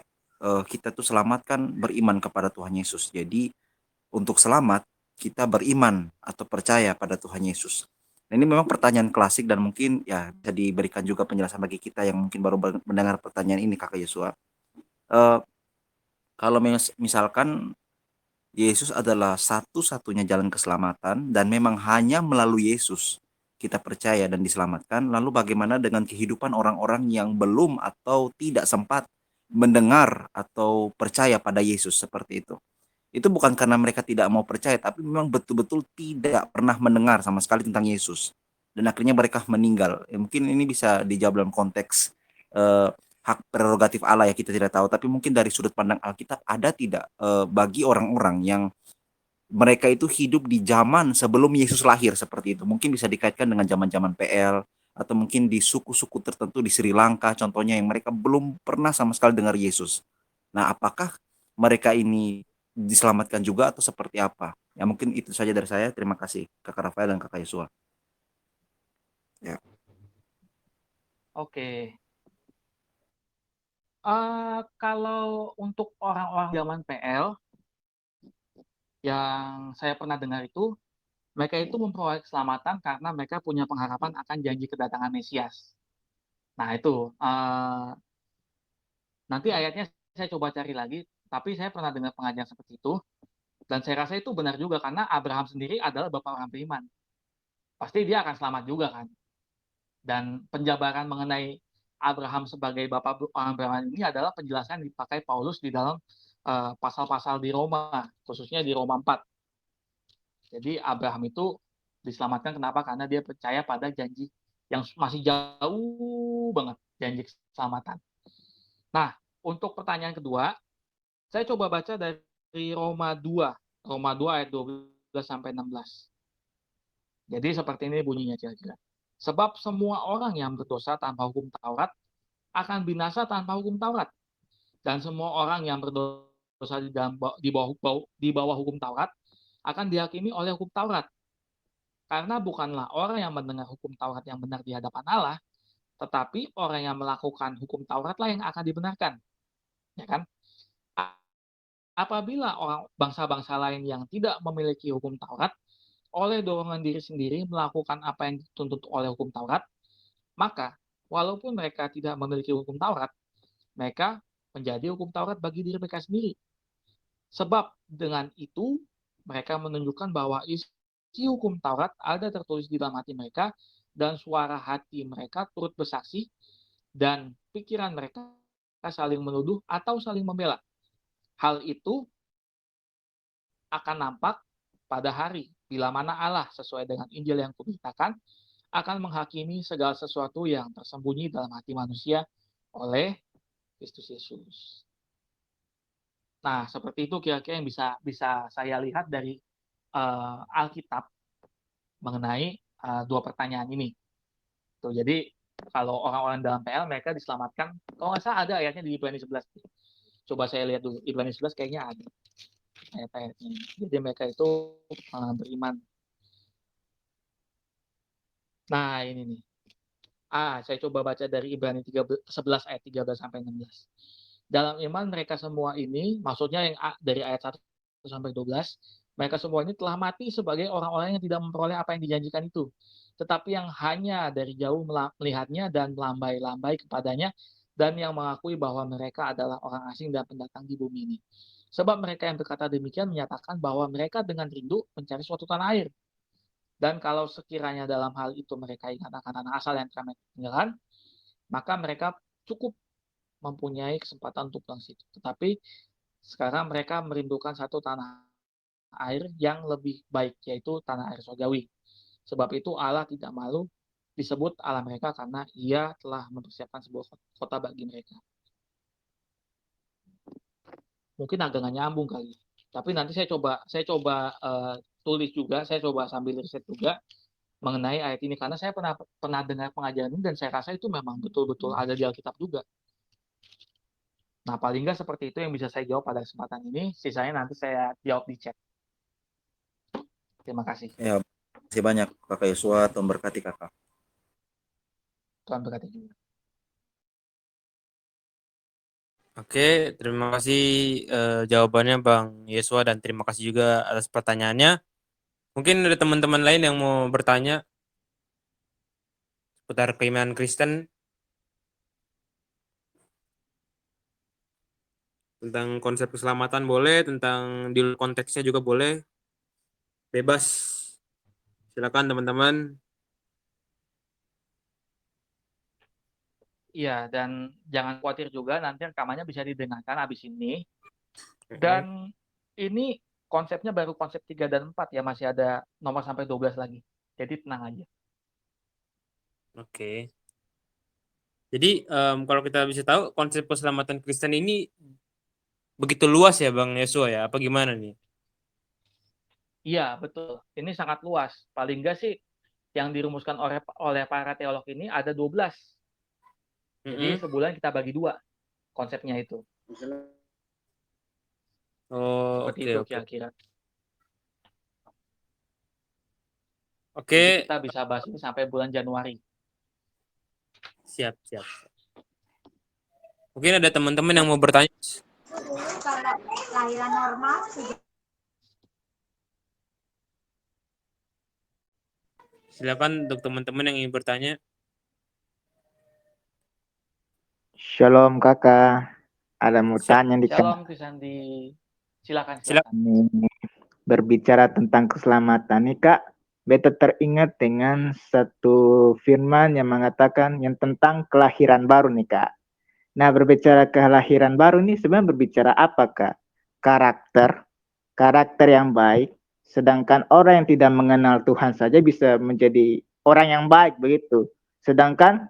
kita tuh selamat kan beriman kepada Tuhan Yesus. Jadi untuk selamat kita beriman atau percaya pada Tuhan Yesus. Nah, ini memang pertanyaan klasik dan mungkin ya bisa diberikan juga penjelasan bagi kita yang mungkin baru mendengar pertanyaan ini Kak Yosua. Kalau misalkan Yesus adalah satu-satunya jalan keselamatan dan memang hanya melalui Yesus kita percaya dan diselamatkan, lalu bagaimana dengan kehidupan orang-orang yang belum atau tidak sempat mendengar atau percaya pada Yesus seperti itu? Itu bukan karena mereka tidak mau percaya, tapi memang betul-betul tidak pernah mendengar sama sekali tentang Yesus. Dan akhirnya mereka meninggal. Ya, mungkin ini bisa dijawab dalam konteks eh, hak prerogatif Allah ya, kita tidak tahu. Tapi mungkin dari sudut pandang Alkitab ada tidak bagi orang-orang yang mereka itu hidup di zaman sebelum Yesus lahir seperti itu. Mungkin bisa dikaitkan dengan zaman-zaman PL atau mungkin di suku-suku tertentu di Sri Lanka contohnya yang mereka belum pernah sama sekali dengar Yesus. Nah, apakah mereka ini diselamatkan juga atau seperti apa? Ya mungkin itu saja dari saya. Terima kasih Kakak Rafael dan Kakak Yosua. Ya. Oke. Kalau untuk orang-orang zaman PL yang saya pernah dengar itu, mereka itu memperoleh keselamatan karena mereka punya pengharapan akan janji kedatangan Mesias. Nah itu, nanti ayatnya saya coba cari lagi, tapi saya pernah dengar pengajian seperti itu, dan saya rasa itu benar juga karena Abraham sendiri adalah bapak orang beriman. Pasti dia akan selamat juga kan. Dan penjabaran mengenai Abraham sebagai bapak orang beriman ini adalah penjelasan yang dipakai Paulus di dalam pasal-pasal di Roma, khususnya di Roma 4. Jadi Abraham itu diselamatkan kenapa? Karena dia percaya pada janji yang masih jauh banget, janji keselamatan. Nah, untuk pertanyaan kedua, saya coba baca dari Roma 2, Roma 2 ayat 12 sampai 16. Jadi seperti ini bunyinya kira-kira. Sebab semua orang yang berdosa tanpa hukum Taurat akan binasa tanpa hukum Taurat. Dan semua orang yang berdosa di bawah hukum Taurat akan dihakimi oleh hukum Taurat. Karena bukanlah orang yang mendengar hukum Taurat yang benar di hadapan Allah, tetapi orang yang melakukan hukum Tauratlah yang akan dibenarkan. Ya kan? Apabila orang bangsa-bangsa lain yang tidak memiliki hukum Taurat, oleh dorongan diri sendiri melakukan apa yang dituntut oleh hukum Taurat, maka walaupun mereka tidak memiliki hukum Taurat, mereka menjadi hukum Taurat bagi diri mereka sendiri. Sebab dengan itu mereka menunjukkan bahwa isi hukum Taurat ada tertulis di dalam hati mereka, dan suara hati mereka turut bersaksi, dan pikiran mereka saling menuduh atau saling membela. Hal itu akan nampak pada hari bila mana Allah sesuai dengan Injil yang kuberitakan akan menghakimi segala sesuatu yang tersembunyi dalam hati manusia oleh Kristus Yesus. Nah, seperti itu kira-kira yang bisa saya lihat dari Alkitab mengenai dua pertanyaan ini. Tuh, jadi kalau orang-orang dalam PL mereka diselamatkan, kalau nggak salah ada ayatnya di Ibrani 11. Coba saya lihat dulu, Ibrani 11 kayaknya ada ayat-ayatnya. Jadi mereka itu beriman. Nah, ini nih. Saya coba baca dari Ibrani 11 ayat 13 sampai 16. Dalam iman mereka semua ini, maksudnya yang dari ayat 1 sampai 12, mereka semua ini telah mati sebagai orang-orang yang tidak memperoleh apa yang dijanjikan itu, tetapi yang hanya dari jauh melihatnya dan melambai-lambai kepadanya, dan yang mengakui bahwa mereka adalah orang asing dan pendatang di bumi ini. Sebab mereka yang berkata demikian menyatakan bahwa mereka dengan rindu mencari suatu tanah air. Dan kalau sekiranya dalam hal itu mereka ingat akan tanah asal yang telah mereka tinggalkan, maka mereka cukup mempunyai kesempatan untuk pulang situ. Tetapi sekarang mereka merindukan satu tanah air yang lebih baik, yaitu tanah air surgawi. Sebab itu Allah tidak malu disebut Allah mereka karena Ia telah mempersiapkan sebuah kota bagi mereka. Mungkin agak nggak nyambung kali, tapi nanti saya coba tulis juga, saya coba sambil riset juga mengenai ayat ini karena saya pernah dengar pengajaran ini dan saya rasa itu memang betul-betul ada di Alkitab juga. Nah, paling nggak seperti itu yang bisa saya jawab pada kesempatan ini. Sisanya nanti saya jawab di chat. Terima kasih. Ya, terima kasih banyak Kakak Yosua, Tuhan berkati Kakak. Tuhan berkati juga. Oke, terima kasih jawabannya Bang Yesua dan terima kasih juga atas pertanyaannya. Mungkin ada teman-teman lain yang mau bertanya seputar keimanan Kristen tentang konsep keselamatan boleh, tentang di konteksnya juga boleh. Bebas. Silakan teman-teman. Iya, dan jangan khawatir juga nanti rekamannya bisa didengarkan habis ini. Dan ini konsepnya baru konsep 3 dan 4 ya, masih ada nomor sampai 12 lagi. Jadi tenang aja. Oke. Jadi kalau kita bisa tahu konsep keselamatan Kristen ini begitu luas ya Bang Yesua ya, apa gimana nih? Iya, betul. Ini sangat luas. Paling enggak sih yang dirumuskan oleh para teolog ini ada 12. Jadi sebulan kita bagi 2 konsepnya itu. Oh, Seperti oke itu oke. kira-kira. Oke, Nanti kita bisa bahas ini sampai bulan Januari. siap siap. Mungkin ada teman-teman yang mau bertanya. Kalau lahiran normal Silakan untuk teman-teman yang ingin bertanya. Shalom kakak, ada mau Siap. tanya nih kak. Shalom Krisandi. Silakan. Ini berbicara tentang keselamatan nih kak, beta teringat dengan satu firman yang mengatakan yang tentang kelahiran baru nih kak. Nah berbicara kelahiran baru nih sebenarnya berbicara apa kak? Karakter yang baik, sedangkan orang yang tidak mengenal Tuhan saja bisa menjadi orang yang baik begitu. Sedangkan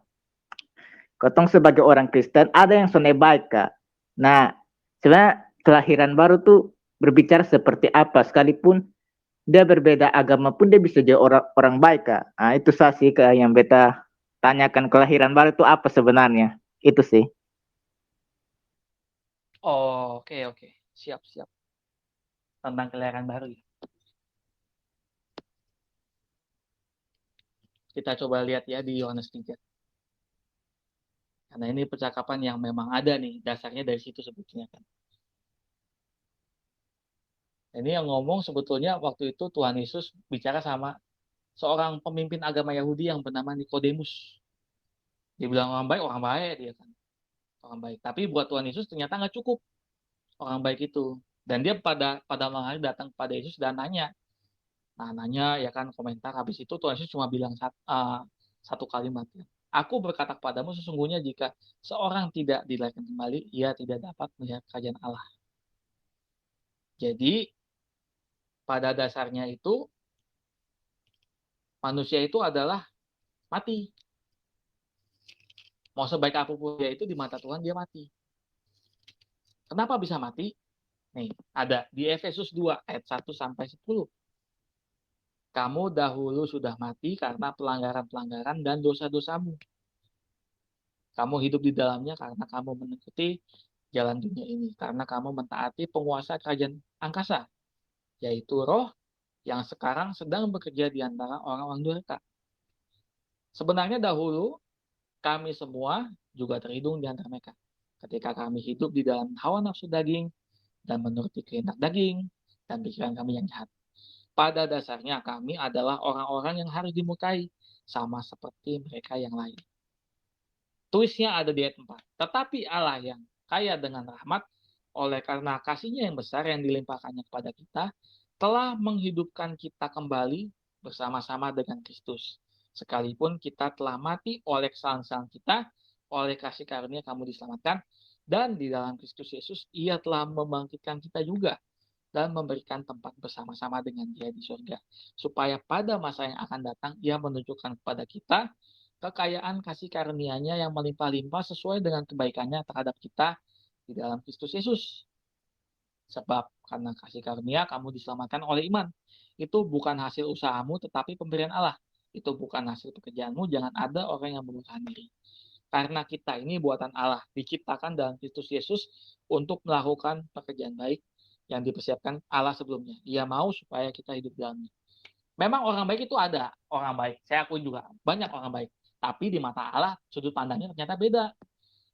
Kotong sebagai orang Kristen ada yang sonai baik kak. Nah sebenarnya kelahiran baru tuh berbicara seperti apa sekalipun dia berbeda agama pun dia bisa jadi orang baik kak. Nah itu sih kak yang beta tanyakan, kelahiran baru itu apa sebenarnya, itu sih. Oh, oke. Siap. Tentang kelahiran baru ya. Kita coba lihat ya di Yohanes 3. Karena ini percakapan yang memang ada nih, dasarnya dari situ sebetulnya kan. Ini yang ngomong sebetulnya waktu itu Tuhan Yesus bicara sama seorang pemimpin agama Yahudi yang bernama Nikodemus. Dia bilang orang baik dia kan. Orang baik. Tapi buat Tuhan Yesus ternyata nggak cukup orang baik itu. Dan dia pada malam hari datang kepada Yesus dan nanya. Nah, nanya ya kan, komentar. Habis itu Tuhan Yesus cuma bilang satu kalimat. Aku berkata kepadamu sesungguhnya jika seorang tidak dilahirkan kembali, ia tidak dapat melihat kerajaan Allah. Jadi pada dasarnya itu manusia itu adalah mati. Mau sebaik apapun dia itu di mata Tuhan dia mati. Kenapa bisa mati? Nih, ada di Efesus 2 ayat 1 sampai 10. Kamu dahulu sudah mati karena pelanggaran-pelanggaran dan dosa-dosamu. Kamu hidup di dalamnya karena kamu mengikuti jalan dunia ini. Karena kamu mentaati penguasa kerajaan angkasa, yaitu roh yang sekarang sedang bekerja di antara orang-orang durhaka. Sebenarnya dahulu kami semua juga terhitung di antara mereka. Ketika kami hidup di dalam hawa nafsu daging dan menuruti kehendak daging dan pikiran kami yang jahat. Pada dasarnya kami adalah orang-orang yang harus dimurkai sama seperti mereka yang lain. Tulisnya ada di ayat 4. Tetapi Allah yang kaya dengan rahmat, oleh karena kasih-Nya yang besar yang dilimpahkannya kepada kita, telah menghidupkan kita kembali bersama-sama dengan Kristus. Sekalipun kita telah mati oleh kesalahan-kesalahan kita, oleh kasih karunia kamu diselamatkan, dan di dalam Kristus Yesus Ia telah membangkitkan kita juga dan memberikan tempat bersama-sama dengan Dia di surga, supaya pada masa yang akan datang Ia menunjukkan kepada kita kekayaan kasih karunia-Nya yang melimpah-limpah sesuai dengan kebaikan-Nya terhadap kita di dalam Kristus Yesus. Sebab karena kasih karunia kamu diselamatkan oleh iman. Itu bukan hasil usahamu tetapi pemberian Allah. Itu bukan hasil pekerjaanmu, jangan ada orang yang memuliakan diri. Karena kita ini buatan Allah, diciptakan dalam Kristus Yesus untuk melakukan pekerjaan baik yang dipersiapkan Allah sebelumnya. Ia mau supaya kita hidup dalamnya. Memang orang baik itu ada, orang baik. Saya akui juga, banyak orang baik. Tapi di mata Allah, sudut pandangnya ternyata beda.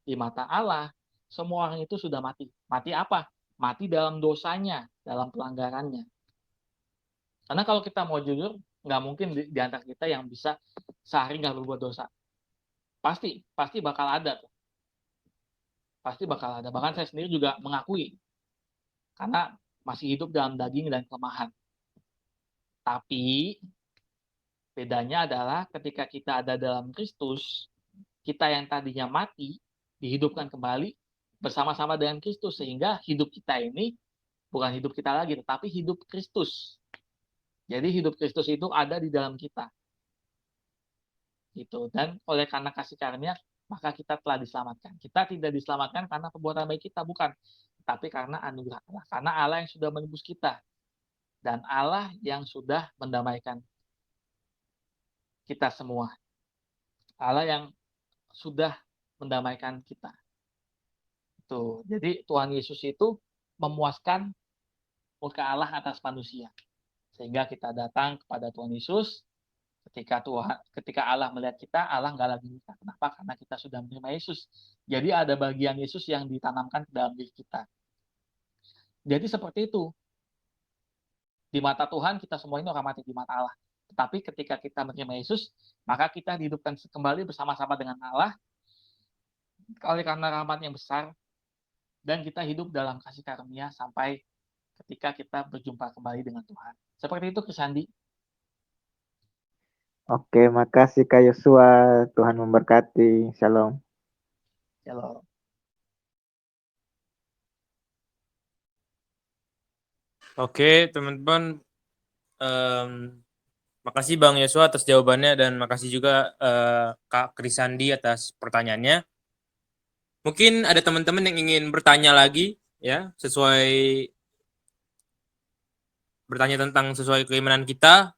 Di mata Allah, semua orang itu sudah mati. Mati apa? Mati dalam dosanya, dalam pelanggarannya. Karena kalau kita mau jujur, nggak mungkin di antara kita yang bisa sehari nggak berbuat dosa. Pasti bakal ada tuh. Pasti bakal ada. Bahkan saya sendiri juga mengakui. Karena masih hidup dalam daging dan kelemahan. Tapi bedanya adalah ketika kita ada dalam Kristus, kita yang tadinya mati, dihidupkan kembali bersama-sama dengan Kristus. Sehingga hidup kita ini bukan hidup kita lagi, tetapi hidup Kristus. Jadi hidup Kristus itu ada di dalam kita. Gitu. Dan oleh karena kasih karunia, maka kita telah diselamatkan. Kita tidak diselamatkan karena perbuatan baik kita, bukan. Tapi karena anugerah Allah. Karena Allah yang sudah menebus kita. dan Allah yang sudah mendamaikan kita semua. Allah yang sudah mendamaikan kita. Tuh, jadi Tuhan Yesus itu memuaskan murka Allah atas manusia. Sehingga kita datang kepada Tuhan Yesus, ketika Allah melihat kita, Allah nggak lagi minta. Kenapa? Karena kita sudah menerima Yesus. Jadi ada bagian Yesus yang ditanamkan ke dalam diri kita. Jadi seperti itu. Di mata Tuhan kita semua ini orang mati di mata Allah. Tetapi ketika kita menerima Yesus, maka kita dihidupkan kembali bersama-sama dengan Allah oleh karena rahmat yang besar, dan kita hidup dalam kasih karunia sampai ketika kita berjumpa kembali dengan Tuhan. Seperti itu, Krisandi. Oke, makasih Kak Yosua. Tuhan memberkati. Shalom. Shalom. Oke, teman-teman. Makasih Bang Yosua atas jawabannya, dan makasih juga Kak Krisandi atas pertanyaannya. Mungkin ada teman-teman yang ingin bertanya lagi, ya, bertanya tentang sesuai keimanan kita.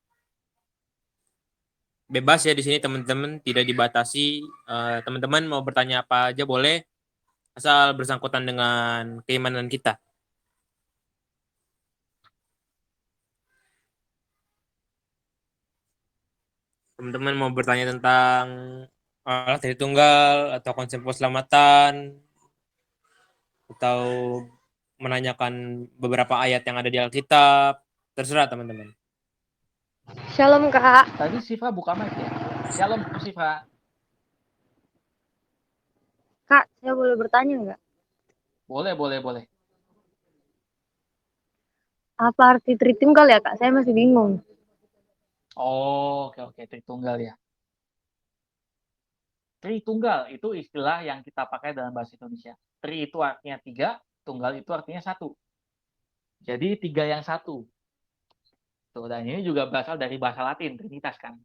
Bebas ya di sini teman-teman, tidak dibatasi. Teman-teman mau bertanya apa aja boleh, asal bersangkutan dengan keimanan kita. Teman-teman mau bertanya tentang Allah Tritunggal atau konsep keselamatan, atau menanyakan beberapa ayat yang ada di Alkitab, terserah teman-teman. Shalom Kak. Tadi Siva buka mic ya. Shalom Siva. Kak, saya boleh bertanya nggak? Boleh. Apa arti Tritunggal ya Kak? Saya masih bingung. Oh, oke. Tritunggal ya. Tritunggal itu istilah yang kita pakai dalam bahasa Indonesia. Tri itu artinya 3, tunggal itu artinya 1. Jadi 3 yang 1. Tuh, dan ini juga berasal dari bahasa Latin, Trinitas kan.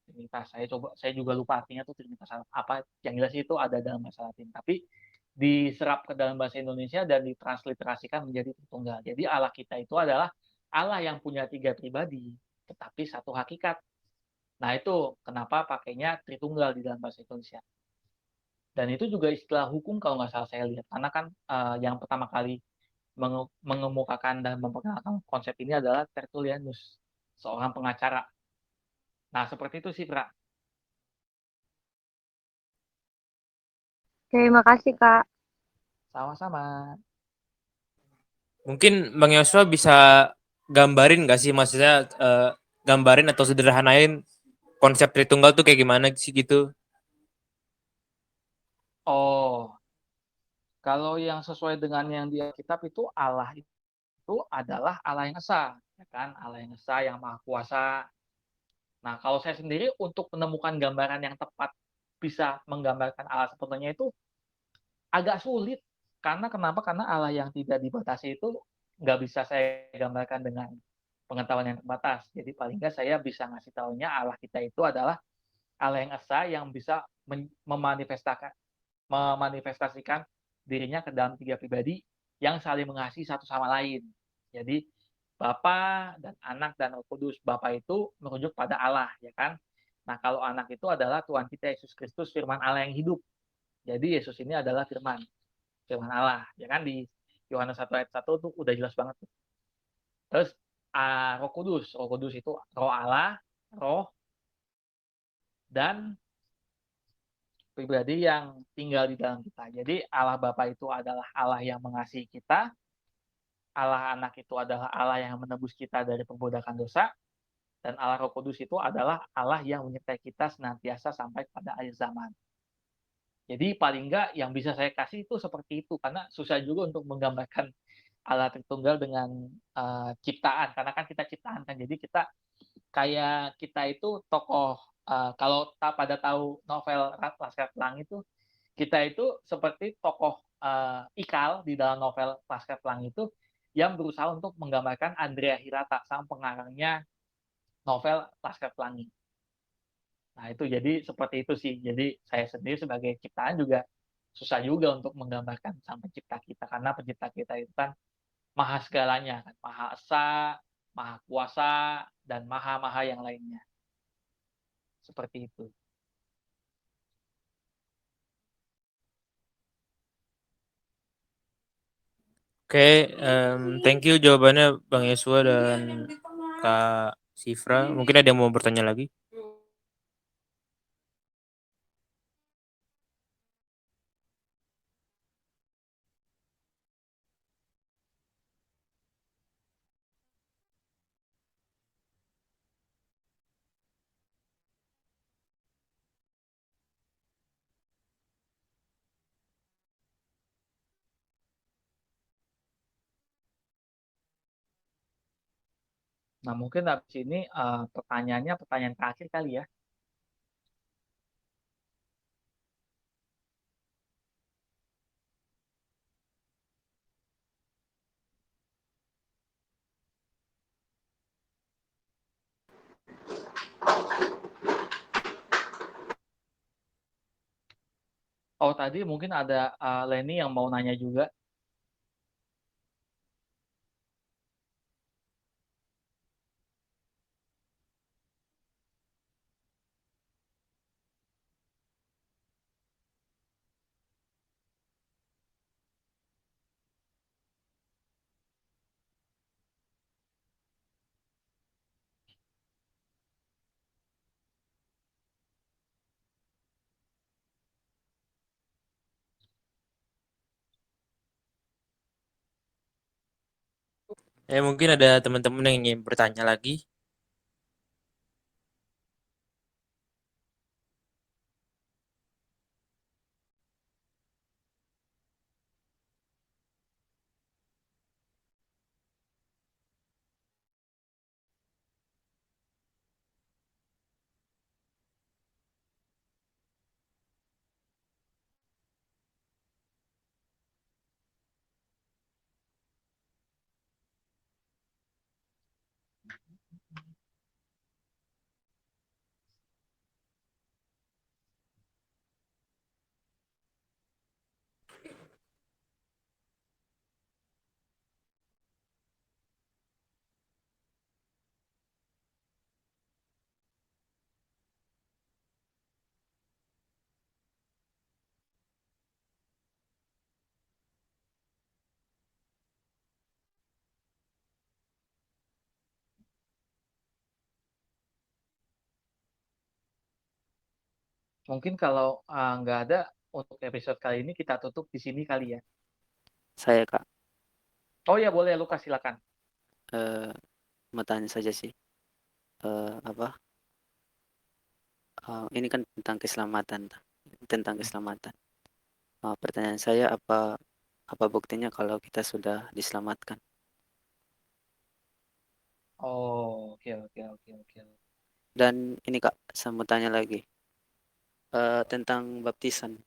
Trinitas. Saya juga lupa artinya tuh Trinitas apa. Yang jelas itu ada dalam bahasa Latin. Tapi diserap ke dalam bahasa Indonesia dan ditransliterasikan menjadi Tritunggal. Jadi Allah kita itu adalah Allah yang punya 3 pribadi, tetapi satu hakikat. Nah, itu kenapa pakainya Tritunggal di dalam bahasa Indonesia. Dan itu juga istilah hukum kalau nggak salah saya lihat. Karena kan yang pertama kali mengemukakan dan memperkenalkan konsep ini adalah Tertullianus, seorang pengacara. Nah, seperti itu sih, Pra. Oke, makasih Kak. Sama-sama. Mungkin Bang Yosua bisa gambarin nggak sih, maksudnya gambarin atau sederhanain konsep Tritunggal tuh kayak gimana sih gitu? Oh, kalau yang sesuai dengan yang di Alkitab itu Allah itu adalah Allah yang esa, ya kan? Allah yang esa, yang maha kuasa. Nah, kalau saya sendiri untuk menemukan gambaran yang tepat bisa menggambarkan Allah sepenuhnya itu agak sulit. Karena kenapa? Karena Allah yang tidak dibatasi itu nggak bisa saya gambarkan dengan pengetahuan yang terbatas. Jadi paling nggak saya bisa ngasih tahunya Allah kita itu adalah Allah yang esa yang bisa memanifestasikan dirinya ke dalam 3 pribadi yang saling mengasihi satu sama lain. Jadi Bapa dan Anak dan Roh Kudus. Bapa itu merujuk pada Allah, ya kan? Nah, kalau Anak itu adalah Tuhan kita Yesus Kristus, firman Allah yang hidup. Jadi Yesus ini adalah firman Allah, ya kan? Di Yohanes 1 ayat 1 tuh udah jelas banget. Terus Roh Kudus itu Roh Allah, Roh, dan pribadi yang tinggal di dalam kita. Jadi Allah Bapa itu adalah Allah yang mengasihi kita, Allah Anak itu adalah Allah yang menebus kita dari perbudakan dosa, dan Allah Roh Kudus itu adalah Allah yang menyertai kita senantiasa sampai pada akhir zaman. Jadi paling enggak yang bisa saya kasih itu seperti itu, karena susah juga untuk menggambarkan Allah Tritunggal dengan ciptaan, karena kan kita ciptaan kan, jadi kita itu tokoh, kalau pada tahu novel Laskar Pelangi itu, kita itu seperti tokoh Ikal di dalam novel Laskar Pelangi itu yang berusaha untuk menggambarkan Andrea Hirata, sang pengarangnya novel Laskar Pelangi. Nah, itu jadi seperti itu sih. Jadi saya sendiri sebagai ciptaan juga susah juga untuk menggambarkan sang pencipta kita, karena pencipta kita itu kan maha segalanya, kan? Maha esa, maha kuasa, dan maha-maha yang lainnya. Seperti itu. Oke, thank you jawabannya Bang Yesua dan Kak Sifra. Mungkin ada yang mau bertanya lagi? Nah, mungkin habis ini pertanyaannya pertanyaan terakhir kali ya. Oh, tadi mungkin ada Leni yang mau nanya juga. Mungkin ada teman-teman yang ingin bertanya lagi. Mungkin kalau nggak ada untuk episode kali ini kita tutup di sini kali ya. Saya Kak, Oh ya boleh, Lukas silakan. mau tanya saja sih. Apa? Ini kan tentang keselamatan, pertanyaan saya apa buktinya kalau kita sudah diselamatkan? Oh, oke oke oke oke. Dan ini Kak, saya mau tanya lagi tentang baptisan.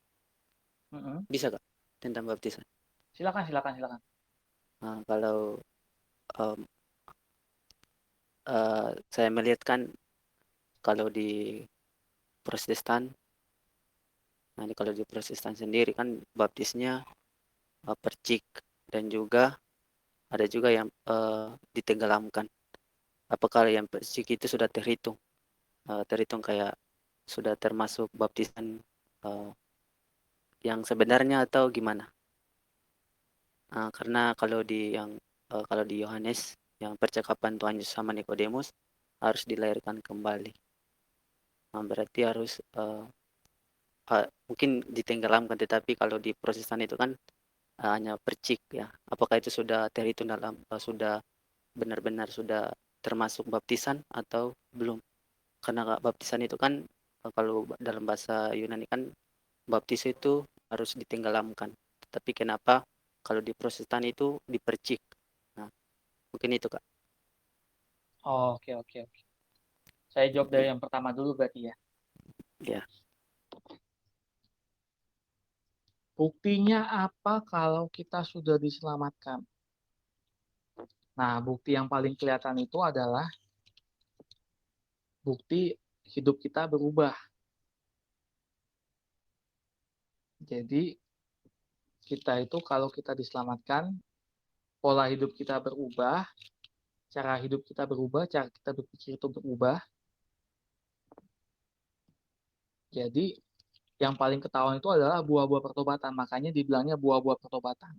Mm-mm. Bisa Kak? Tentang baptisan. Silakan silakan silakan. Kalau saya melihat kan kalau di Protestan, nah kalau di Protestan sendiri kan baptisnya percik dan juga ada juga yang ditenggelamkan. Apakah yang percik itu sudah terhitung kayak sudah termasuk baptisan yang sebenarnya atau gimana? Karena kalau di Yohanes yang percakapan Tuhan Yesus sama Nikodemus harus dilahirkan kembali. Berarti harus mungkin ditenggelamkan, tetapi kalau di Protestan itu kan hanya percik ya. Apakah itu sudah terhitung dalam sudah benar-benar sudah termasuk baptisan atau belum? Karena baptisan itu kan kalau dalam bahasa Yunani kan baptis itu harus ditenggelamkan. Tapi kenapa kalau di Protestan itu dipercik? Nah, mungkin itu Kak. Oh, oke oke oke. Saya jawab dari yang pertama dulu berarti ya. Ya. Buktinya apa kalau kita sudah diselamatkan? Nah, bukti yang paling kelihatan itu adalah bukti hidup kita berubah. Jadi, kita itu kalau kita diselamatkan, pola hidup kita berubah, cara hidup kita berubah, cara kita berpikir itu berubah. Jadi yang paling ketahuan itu adalah buah-buah pertobatan. Makanya dibilangnya buah-buah pertobatan.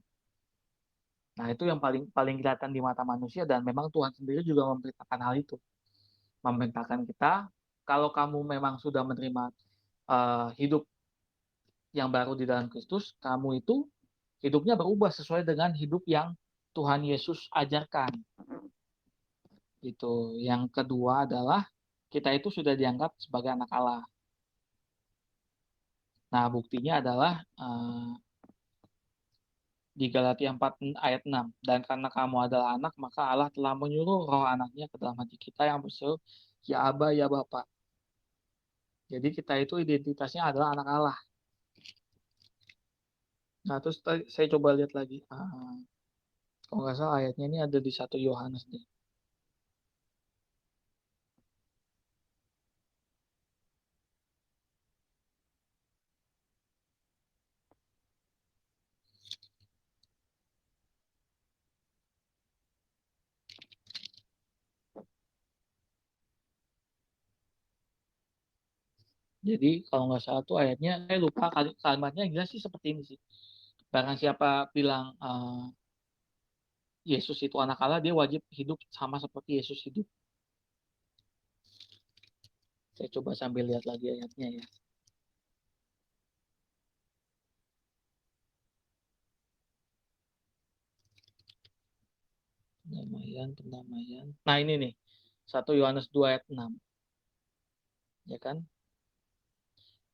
Nah, itu yang paling kelihatan di mata manusia, dan memang Tuhan sendiri juga memberitakan hal itu. Memerintahkan kita, kalau kamu memang sudah menerima hidup yang baru di dalam Kristus, kamu itu hidupnya berubah sesuai dengan hidup yang Tuhan Yesus ajarkan. Itu. Yang kedua adalah kita itu sudah dianggap sebagai anak Allah. Nah, buktinya adalah di Galatia 4 ayat 6. Dan karena kamu adalah anak, maka Allah telah menyuruh roh anaknya ke dalam hati kita yang berseru, ya Aba, ya Bapa. Jadi kita itu identitasnya adalah anak Allah. Nah, terus saya coba lihat lagi. Kalau nggak salah ayatnya ini ada di 1 Yohanes nih. Jadi kalau nggak salah tuh ayatnya, saya lupa kalimatnya, jelas sih seperti ini sih. Barang siapa bilang Yesus itu anak Allah, dia wajib hidup sama seperti Yesus hidup. Saya coba sambil lihat lagi ayatnya ya. Pendamaian. Nah, ini nih. 1 Yohanes 2 ayat 6. Ya kan?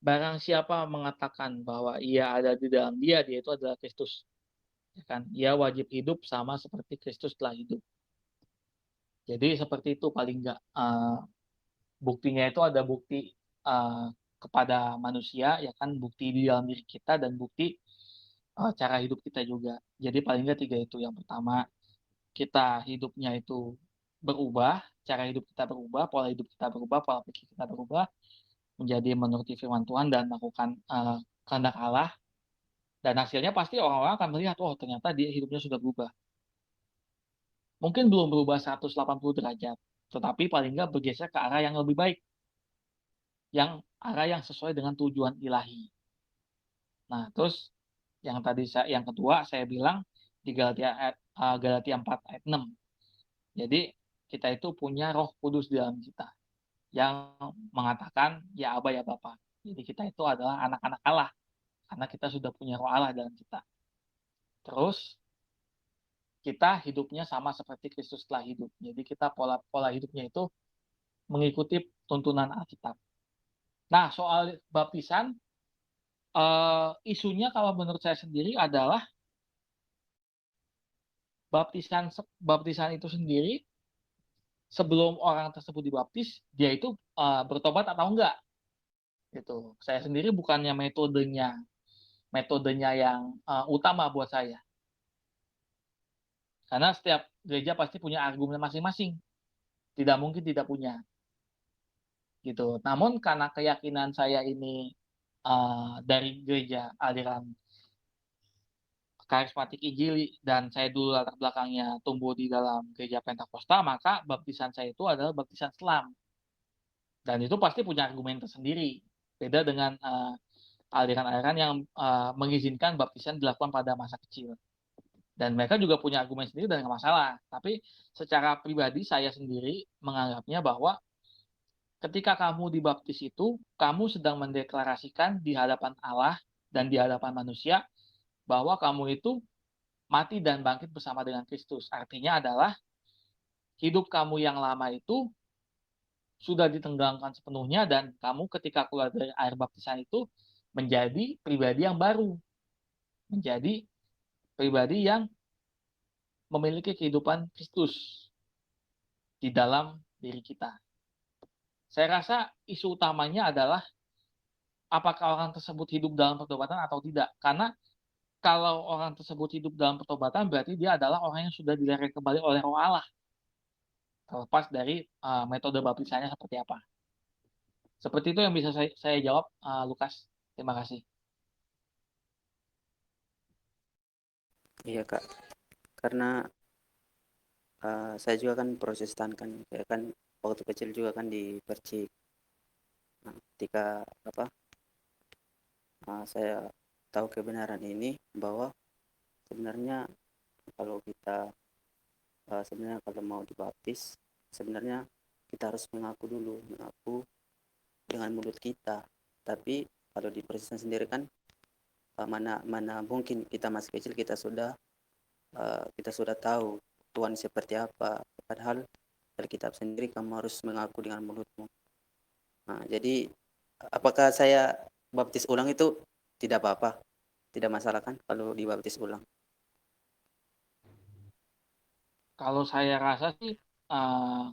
Barang siapa mengatakan bahwa ia ada di dalam dia itu adalah Kristus. Ya kan? Ia wajib hidup sama seperti Kristus telah hidup. Jadi seperti itu paling enggak. Buktinya itu ada bukti kepada manusia, ya kan, bukti di dalam diri kita, dan bukti cara hidup kita juga. Jadi paling enggak 3 itu. Yang pertama, kita hidupnya itu berubah, cara hidup kita berubah, pola hidup kita berubah, pola pikir kita berubah, menjadi menuruti firman Tuhan dan melakukan kehendak Allah. Dan hasilnya pasti orang-orang akan melihat, oh ternyata dia hidupnya sudah berubah. Mungkin belum berubah 180 derajat, tetapi paling enggak bergeser ke arah yang lebih baik. Arah yang sesuai dengan tujuan ilahi. Nah, terus yang kedua saya bilang di Galatia 4 ayat 6. Jadi kita itu punya Roh Kudus di dalam kita yang mengatakan ya Aba, ya Bapa. Jadi kita itu adalah anak-anak Allah karena kita sudah punya Roh Allah dalam kita. Terus kita hidupnya sama seperti Kristus telah hidup. Jadi kita pola hidupnya itu mengikuti tuntunan Alkitab. Nah, soal baptisan, isunya kalau menurut saya sendiri adalah baptisan itu sendiri, sebelum orang tersebut dibaptis, dia itu bertobat atau enggak. Gitu. Saya sendiri bukannya metodenya yang utama buat saya. Karena setiap gereja pasti punya argumen masing-masing. Tidak mungkin tidak punya. Gitu. Namun karena keyakinan saya ini dari gereja aliran karismatik Injili, dan saya dulu latar belakangnya tumbuh di dalam gereja Pentakosta, maka baptisan saya itu adalah baptisan selam. Dan itu pasti punya argumen tersendiri. Beda dengan aliran-aliran yang mengizinkan baptisan dilakukan pada masa kecil. Dan mereka juga punya argumen sendiri dan nggak masalah. Tapi secara pribadi saya sendiri menganggapnya bahwa ketika kamu dibaptis itu, kamu sedang mendeklarasikan di hadapan Allah dan di hadapan manusia bahwa kamu itu mati dan bangkit bersama dengan Kristus. Artinya adalah hidup kamu yang lama itu sudah ditenggelamkan sepenuhnya, dan kamu ketika keluar dari air baptisan itu menjadi pribadi yang baru. Menjadi pribadi yang memiliki kehidupan Kristus di dalam diri kita. Saya rasa isu utamanya adalah apakah orang tersebut hidup dalam pertobatan atau tidak. Karena kalau orang tersebut hidup dalam pertobatan, berarti dia adalah orang yang sudah dilahirkan kembali oleh Roh Allah. Terlepas dari metode baptisannya seperti apa. Seperti itu yang bisa saya jawab, Lukas. Terima kasih. Iya Kak, karena saya juga kan Protestan kan, saya kan waktu kecil juga kan di Percik. Nah, ketika saya tahu kebenaran ini bahwa sebenarnya kalau kita sebenarnya kalau mau dibaptis, sebenarnya kita harus mengaku dengan mulut kita. Tapi kalau di Protestan sendiri kan mana mungkin kita masih kecil kita sudah tahu Tuhan seperti apa. Padahal Alkitab sendiri kamu harus mengaku dengan mulutmu. Nah, jadi apakah saya baptis ulang itu tidak apa-apa? Tidak masalah kan kalau dibaptis ulang? Kalau saya rasa sih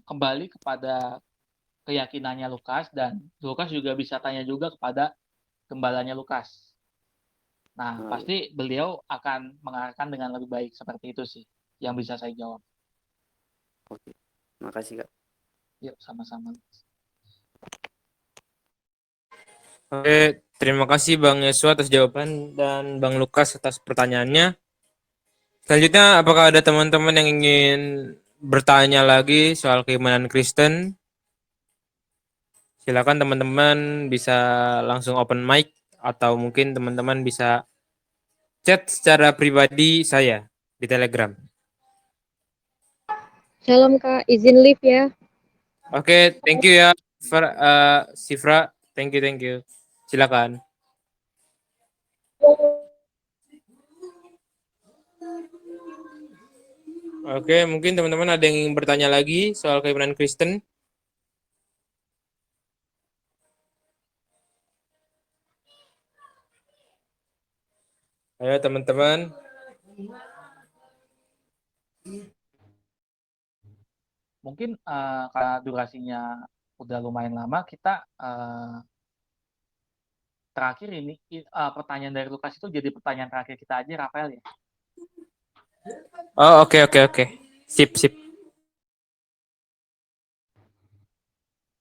kembali kepada keyakinannya Lukas, dan Lukas juga bisa tanya juga kepada gembalanya Lukas. Nah, Oh, pasti beliau akan mengarahkan dengan lebih baik, seperti itu sih yang bisa saya jawab. oke. Makasih Kak. Yuk, sama-sama. Oke, terima kasih Bang Yesua atas jawaban dan Bang Lukas atas pertanyaannya. Selanjutnya, apakah ada teman-teman yang ingin bertanya lagi soal keimanan Kristen? Silakan teman-teman bisa langsung open mic atau mungkin teman-teman bisa chat secara pribadi saya di Telegram. Shalom Kak, izin live ya. Oke, thank you ya, Sifra. Thank you. Silakan. Oke, mungkin teman-teman ada yang ingin bertanya lagi soal keimanan Kristen? Ayo teman-teman. Mungkin karena durasinya udah lumayan lama, kita terakhir ini pertanyaan dari Lukas itu jadi pertanyaan terakhir kita aja, Rafael ya. Oh, oke. Sip.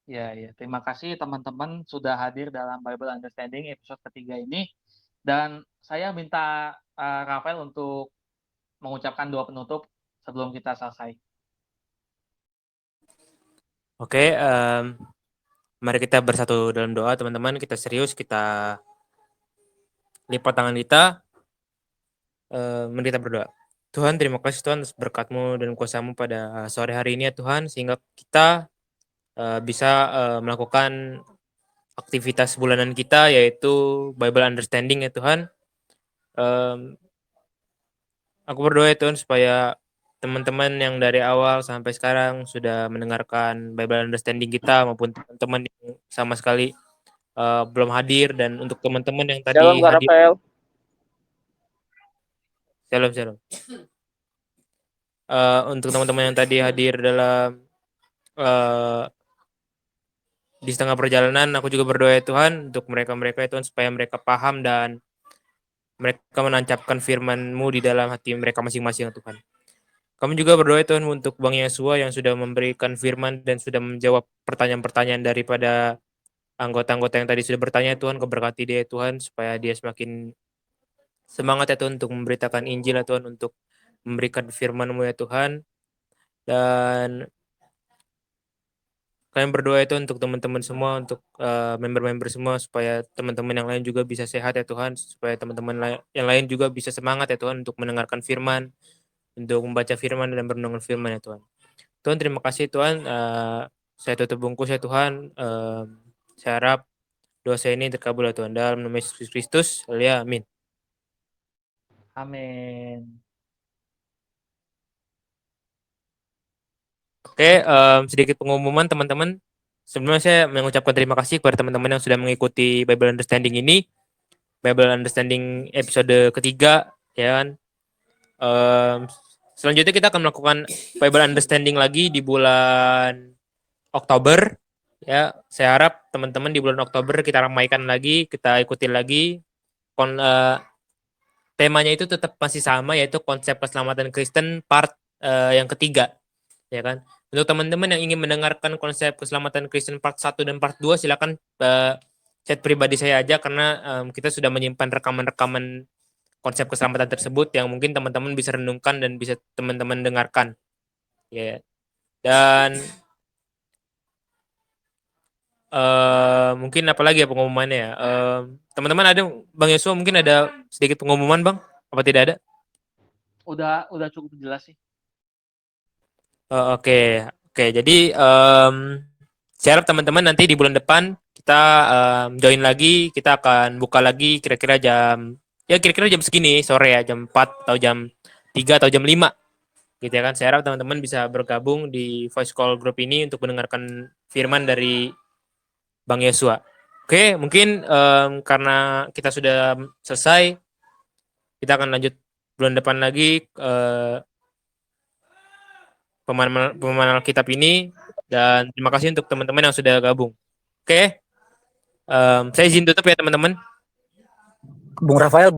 Ya. Terima kasih teman-teman sudah hadir dalam Bible Understanding episode ketiga ini. Dan saya minta Rafael untuk mengucapkan doa penutup sebelum kita selesai. Oke, mari kita bersatu dalam doa, teman-teman. Kita serius, kita lipat tangan kita, mari kita berdoa. Tuhan, terima kasih Tuhan atas berkat-Mu dan kuasa-Mu pada sore hari ini ya Tuhan, sehingga kita bisa melakukan aktivitas bulanan kita, yaitu Bible Understanding ya Tuhan. Aku berdoa ya Tuhan supaya teman-teman yang dari awal sampai sekarang sudah mendengarkan Bible Understanding kita, maupun teman-teman yang sama sekali belum hadir, dan untuk teman-teman yang tadi Shalom Kak hadir. Rafael. Shalom. Untuk teman-teman yang tadi hadir dalam di setengah perjalanan, aku juga berdoa ya Tuhan untuk mereka ya Tuhan, supaya mereka paham dan mereka menancapkan firman-Mu di dalam hati mereka masing-masing ya Tuhan. Kami juga berdoa ya Tuhan untuk Bang Yesua yang sudah memberikan firman dan sudah menjawab pertanyaan-pertanyaan daripada anggota-anggota yang tadi sudah bertanya. Tuhan, keberkati dia Tuhan, supaya dia semakin semangat ya Tuhan untuk memberitakan Injil ya Tuhan, untuk memberikan firman-Mu ya Tuhan. Dan kami berdoa itu untuk teman-teman semua, untuk member-member semua, supaya teman-teman yang lain juga bisa sehat ya Tuhan, supaya teman-teman yang lain juga bisa semangat ya Tuhan untuk mendengarkan firman, untuk membaca firman dan merenungkan firman ya Tuhan. Tuhan, terima kasih Tuhan. Saya tutup bungkus ya Tuhan. Saya harap doa saya ini terkabul ya Tuhan, dalam nama Yesus Kristus. Haleluya, amin. Amin. Oke, sedikit pengumuman teman-teman. Sebelumnya saya mengucapkan terima kasih kepada teman-teman yang sudah mengikuti Bible Understanding ini. Bible Understanding episode ketiga, ya kan. Selanjutnya kita akan melakukan Bible Understanding lagi di bulan Oktober. Ya, saya harap teman-teman di bulan Oktober kita ramaikan lagi, kita ikuti lagi. Temanya itu tetap masih sama, yaitu konsep keselamatan Kristen part yang ketiga, ya kan. Untuk teman-teman yang ingin mendengarkan konsep keselamatan Kristen part 1 dan part 2, silakan chat pribadi saya aja, karena kita sudah menyimpan rekaman-rekaman konsep keselamatan tersebut yang mungkin teman-teman bisa renungkan dan bisa teman-teman dengarkan. Ya. Dan mungkin apalagi ya pengumumannya ya. Teman-teman ada, Bang Yosua mungkin ada sedikit pengumuman, Bang? Apa tidak ada? Udah cukup jelas sih. Oke. Jadi saya harap teman-teman nanti di bulan depan kita join lagi, kita akan buka lagi kira-kira jam segini sore ya, jam 4 atau jam 3 atau jam 5. Gitu ya kan. Saya harap teman-teman bisa bergabung di voice call group ini untuk mendengarkan firman dari Bang Yosua. Oke, mungkin karena kita sudah selesai, kita akan lanjut bulan depan lagi pemahaman Alkitab ini, dan terima kasih untuk teman-teman yang sudah gabung. Oke, saya izin tutup ya teman-teman. Bung Rafael